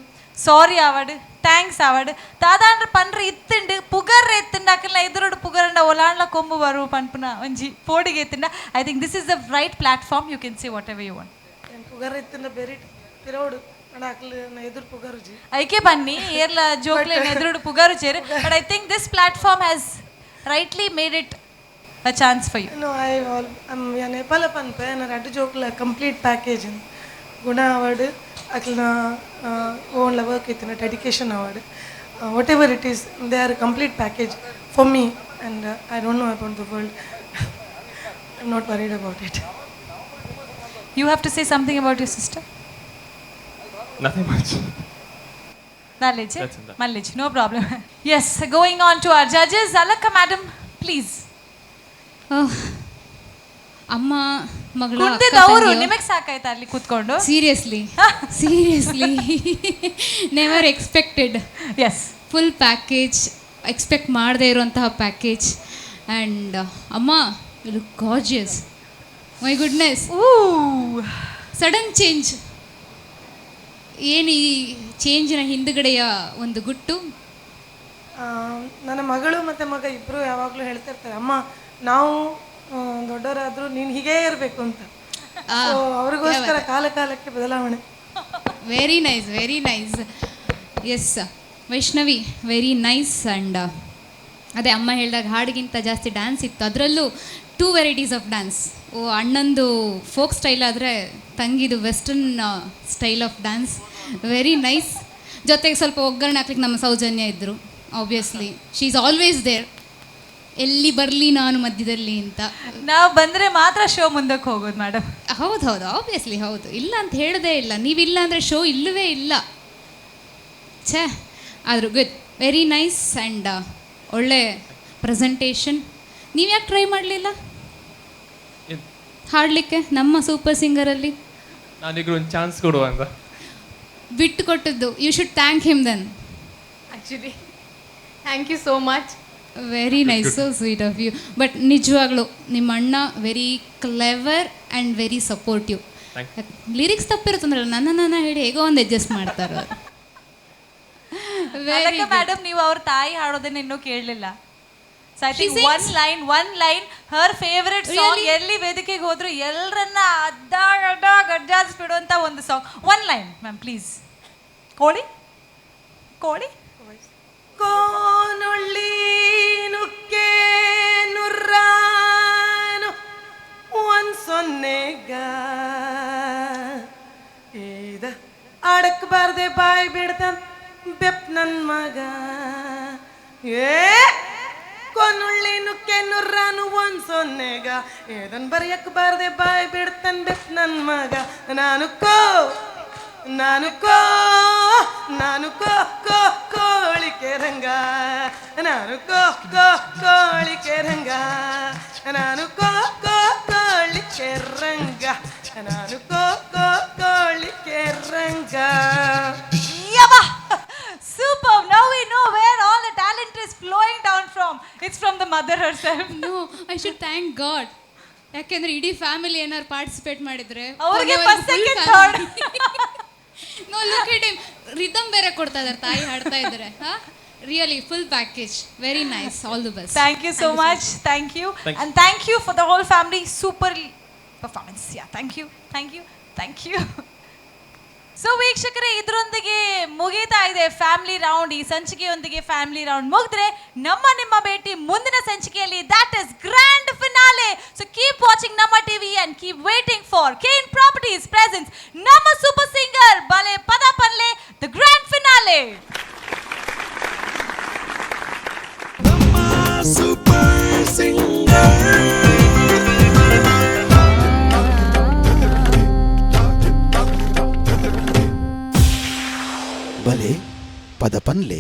ಸಾರಿ ಆವಡ್ ಥ್ಯಾಂಕ್ಸ್ ಆವಡ್ ದಾದಾಂಡ್ರ ಪಂಡ್ರೆ ಇತ್ತುಂಡು ಪುಗರ್ ಎತ್ತುಂಡು ಅಕ್ಕಲ್ನ ಎದುರುಡು ಪುಗರಂಡ ಒಲಾಂಡ್ಲ ಕೊಂಬು ಬರು ಪನ್ಪುನ ಒಂಜಿ ಪೋಡಿಗೆ ಎತ್ತುಂಡ. I think this is the right platform you can say whatever you want. ಪುಗರ್ ಎತ್ತುಂಡ ಬೇರೆ ತಿರೋಡು ಅಡ ಅಕ್ಕಲ ಎದುರು ಪುಗರುಜಿ ಐಕೆ ಬನ್ನಿ ಏರ್ಲ ಜೋಕ್ಲೆ ಎದುರುಡು ಪುಗರು chair but I think this platform has rightly made it a chance for you. No, I'm Nepal panpe na radu jokla complete package guna award aklna own la work itna dedication award whatever it is they are a complete package for me and I don't know about the world. I'm not worried about it. You have to say something about your sister. Nothing much. Knowledge, Malledge, no problem. Yes, going on to our judges. Alaka madam, please. ಅಮ್ಮ ಮಗಳು ಅವರು ನಿಮಗೆ ಸಾಕಾಯ್ತಾ ಅಲ್ಲಿ ಕೂತ್ಕೊಂಡು? Seriously never expected. Yes full package, expect ಮಾಡದೇ ಇರುವಂತಹ package. And ಅಮ್ಮ you look gorgeous. My goodness, sudden change. ಏನು ಈ ಚೇಂಜಿನ ಹಿಂದುಗಡೆಯ ಒಂದು ಗುಟ್ಟು? ನನ್ನ ಮಗಳು ಮತ್ತು ಮಗ ಇಬ್ಬರು ಯಾವಾಗಲೂ ಹೇಳ್ತಿರ್ತಾರೆ, ಅಮ್ಮ ನಾವು ದೊಡ್ಡವರಾದರೂ ನೀನು ಹೀಗೇ ಇರಬೇಕು ಅಂತ. ಅವ್ರಿಗೋಸ್ಕರ ಕಾಲಕ್ಕೆ ಬದಲಾವಣೆ. Very nice, very nice. Yes Vaishnavi, very nice. And ಅದೇ ಅಮ್ಮ ಹೇಳಿದಾಗ ಹಾಡಿಗಿಂತ ಜಾಸ್ತಿ ಡ್ಯಾನ್ಸ್ ಇತ್ತು. ಅದರಲ್ಲೂ 2 ವೆರೈಟೀಸ್ ಆಫ್ ಡ್ಯಾನ್ಸ್. ಅಣ್ಣಂದು ಫೋಕ್ ಸ್ಟೈಲ್ ಆದರೆ ತಂಗಿದು western style of dance. Very nice. ಜೊತೆಗೆ ಸ್ವಲ್ಪ ಒಗ್ಗರಣೆ ಹಾಕ್ಲಿಕ್ಕೆ ನಮ್ಮ ಸೌಜನ್ಯ ಇದ್ದರು. Obviously she is always there. ಎಲ್ಲಿ ಬರಲಿ ನಾನು ಮಧ್ಯದಲ್ಲಿ ಅಂತ. ನಾವು ಬಂದರೆ ಮಾತ್ರ ಶೋ ಮುಂದಕ್ಕೆ ಹೋಗೋದು ಮೇಡಮ್. ಹೌದು ಹೌದು, ಆಬ್ವಿಯಸ್ಲಿ ಹೌದು. ಇಲ್ಲ ಅಂತ ಹೇಳೋದೇ ಇಲ್ಲ. ನೀವಿಲ್ಲ ಅಂದರೆ ಶೋ ಇಲ್ಲವೇ ಇಲ್ಲ. ಛೇ, ಆದರೂ ಗುಡ್, ವೆರಿ ನೈಸ್. ಆ್ಯಂಡ್ ಒಳ್ಳೆ ಪ್ರೆಸೆಂಟೇಷನ್. ನೀವು ಯಾಕೆ ಟ್ರೈ ಮಾಡಲಿಲ್ಲ ಹಾಡಲಿಕ್ಕೆ ನಮ್ಮ ಸೂಪರ್ ಸಿಂಗರಲ್ಲಿ? ನಾನೀಗ ಒಂದು ಚಾನ್ಸ್ ಕೊಡುವ ಅಂತ ಬಿಟ್ಟು ಕೊಟ್ಟದ್ದು. You should thank him then. Actually thank you so much. Very nice, so sweet of you. But ನಿಜವಾಗ್ಲೂ ನಿಮ್ಮ ಅಣ್ಣ very clever and very supportive. Lyrics ತಪ್ಪಿರುತ್ತಂದ್ರಲ್ಲ, ನನ್ನ ಹೇಳಿ ಹೇಗೋ ಒಂದು ಅಡ್ಜಸ್ಟ್ ಮಾಡ್ತಾರೆ ಅವರು. ಮೇಡಮ್, ನೀವು ಅವ್ರ ತಾಯಿ ಹಾಡೋದನ್ನ ಇನ್ನೂ ಕೇಳಲಿಲ್ಲ. So I think one line Har favourite song. ಎಲ್ಲಿ ವೇದಿಕೆಗೆ ಹೋದ್ರು ಎಲ್ಲರನ್ನ ಗಡ್ಡಾಡಿಸ್ಬಿಡುವಂತ ಒಂದು song. One line ma'am please. ಕೋಳಿ ಕೋನೊಳ್ಳಿ ನುಕ್ಕೆ ನುರ್ರಾನು ಒಂದ್ಸೊನ್ನೆಗ ಇದ ಅಡಕ್ಬಾರ್ದೆ ಬಾಯಿ ಬಿಡ್ತಾನ ಬೆಪ್ ನನ್ ಮಗ. ಕೋನುಳ್ಳಿ ನುಕ್ಕೆ ನುರ್ರಾನು ಒಂದ್ಸೊನ್ನೆಗ ಏದನ್ ಬರೆಯಕ್ ಬಾರ್ದೆ ಬಾಯಿ ಬಿಡ್ತಾನ ಬೆಪ್ ನನ್ ಮಗ. ನಾನು ಕೋಳಿಕೆ ರಂಗ, ನಾನು ಕೋಳಿಕೆ ರಂಗ, ನಾನು ಕೋಳಿಕೆ ರಂಗ, ನಾನು ಕೋಳಿಕೆ ರಂಗ. Super. Now we know where all the talent is flowing down from. It's from the mother herself. No, I should thank God. ಯಾಕೆಂದ್ರೆ ಇಡೀ ಫ್ಯಾಮಿಲಿ ಏನಾದ್ರು ಪಾರ್ಟಿಸಿಪೇಟ್ ಮಾಡಿದ್ರೆ ಅವ್ರಿಗೆ first second third. No look at him. Rhythm ಬೇರೆ ಕೊಡ್ತಾ ಇದ್ದಾರೆ ತಾಯಿ ಹಾಡ್ತಾ ಇದ್ದಾರೆ. Really full package, very nice, all the best. Thank you so much. Thank you. And thank you for the whole family. Super performance. Yeah, thank you. Thank you. Thank you. So ವೀಕ್ಷಕರೇ, ಇದರೊಂದಿಗೆ ಮುಗೀತಾ ಇದೆ family round. ಈ ಸಂಚಿಕೆಯೊಂದಿಗೆ family round ಮುಗಿದ್ರೆ ನಿಮ್ಮ ಭೇಟಿ ಮುಂದಿನ ಸಂಚಿಕೆಯಲ್ಲಿ, that is grand finale. So keep watching ನಮ್ಮ TV and keep waiting for KN Properties presents ನಮ್ಮ ಸೂಪರ್ ಸಿಂಗರ್ ಬಲೆ ಪದ Panle, the grand finale. Super singer ಬಲೆ ಪದ ಪನ್ಲೆ.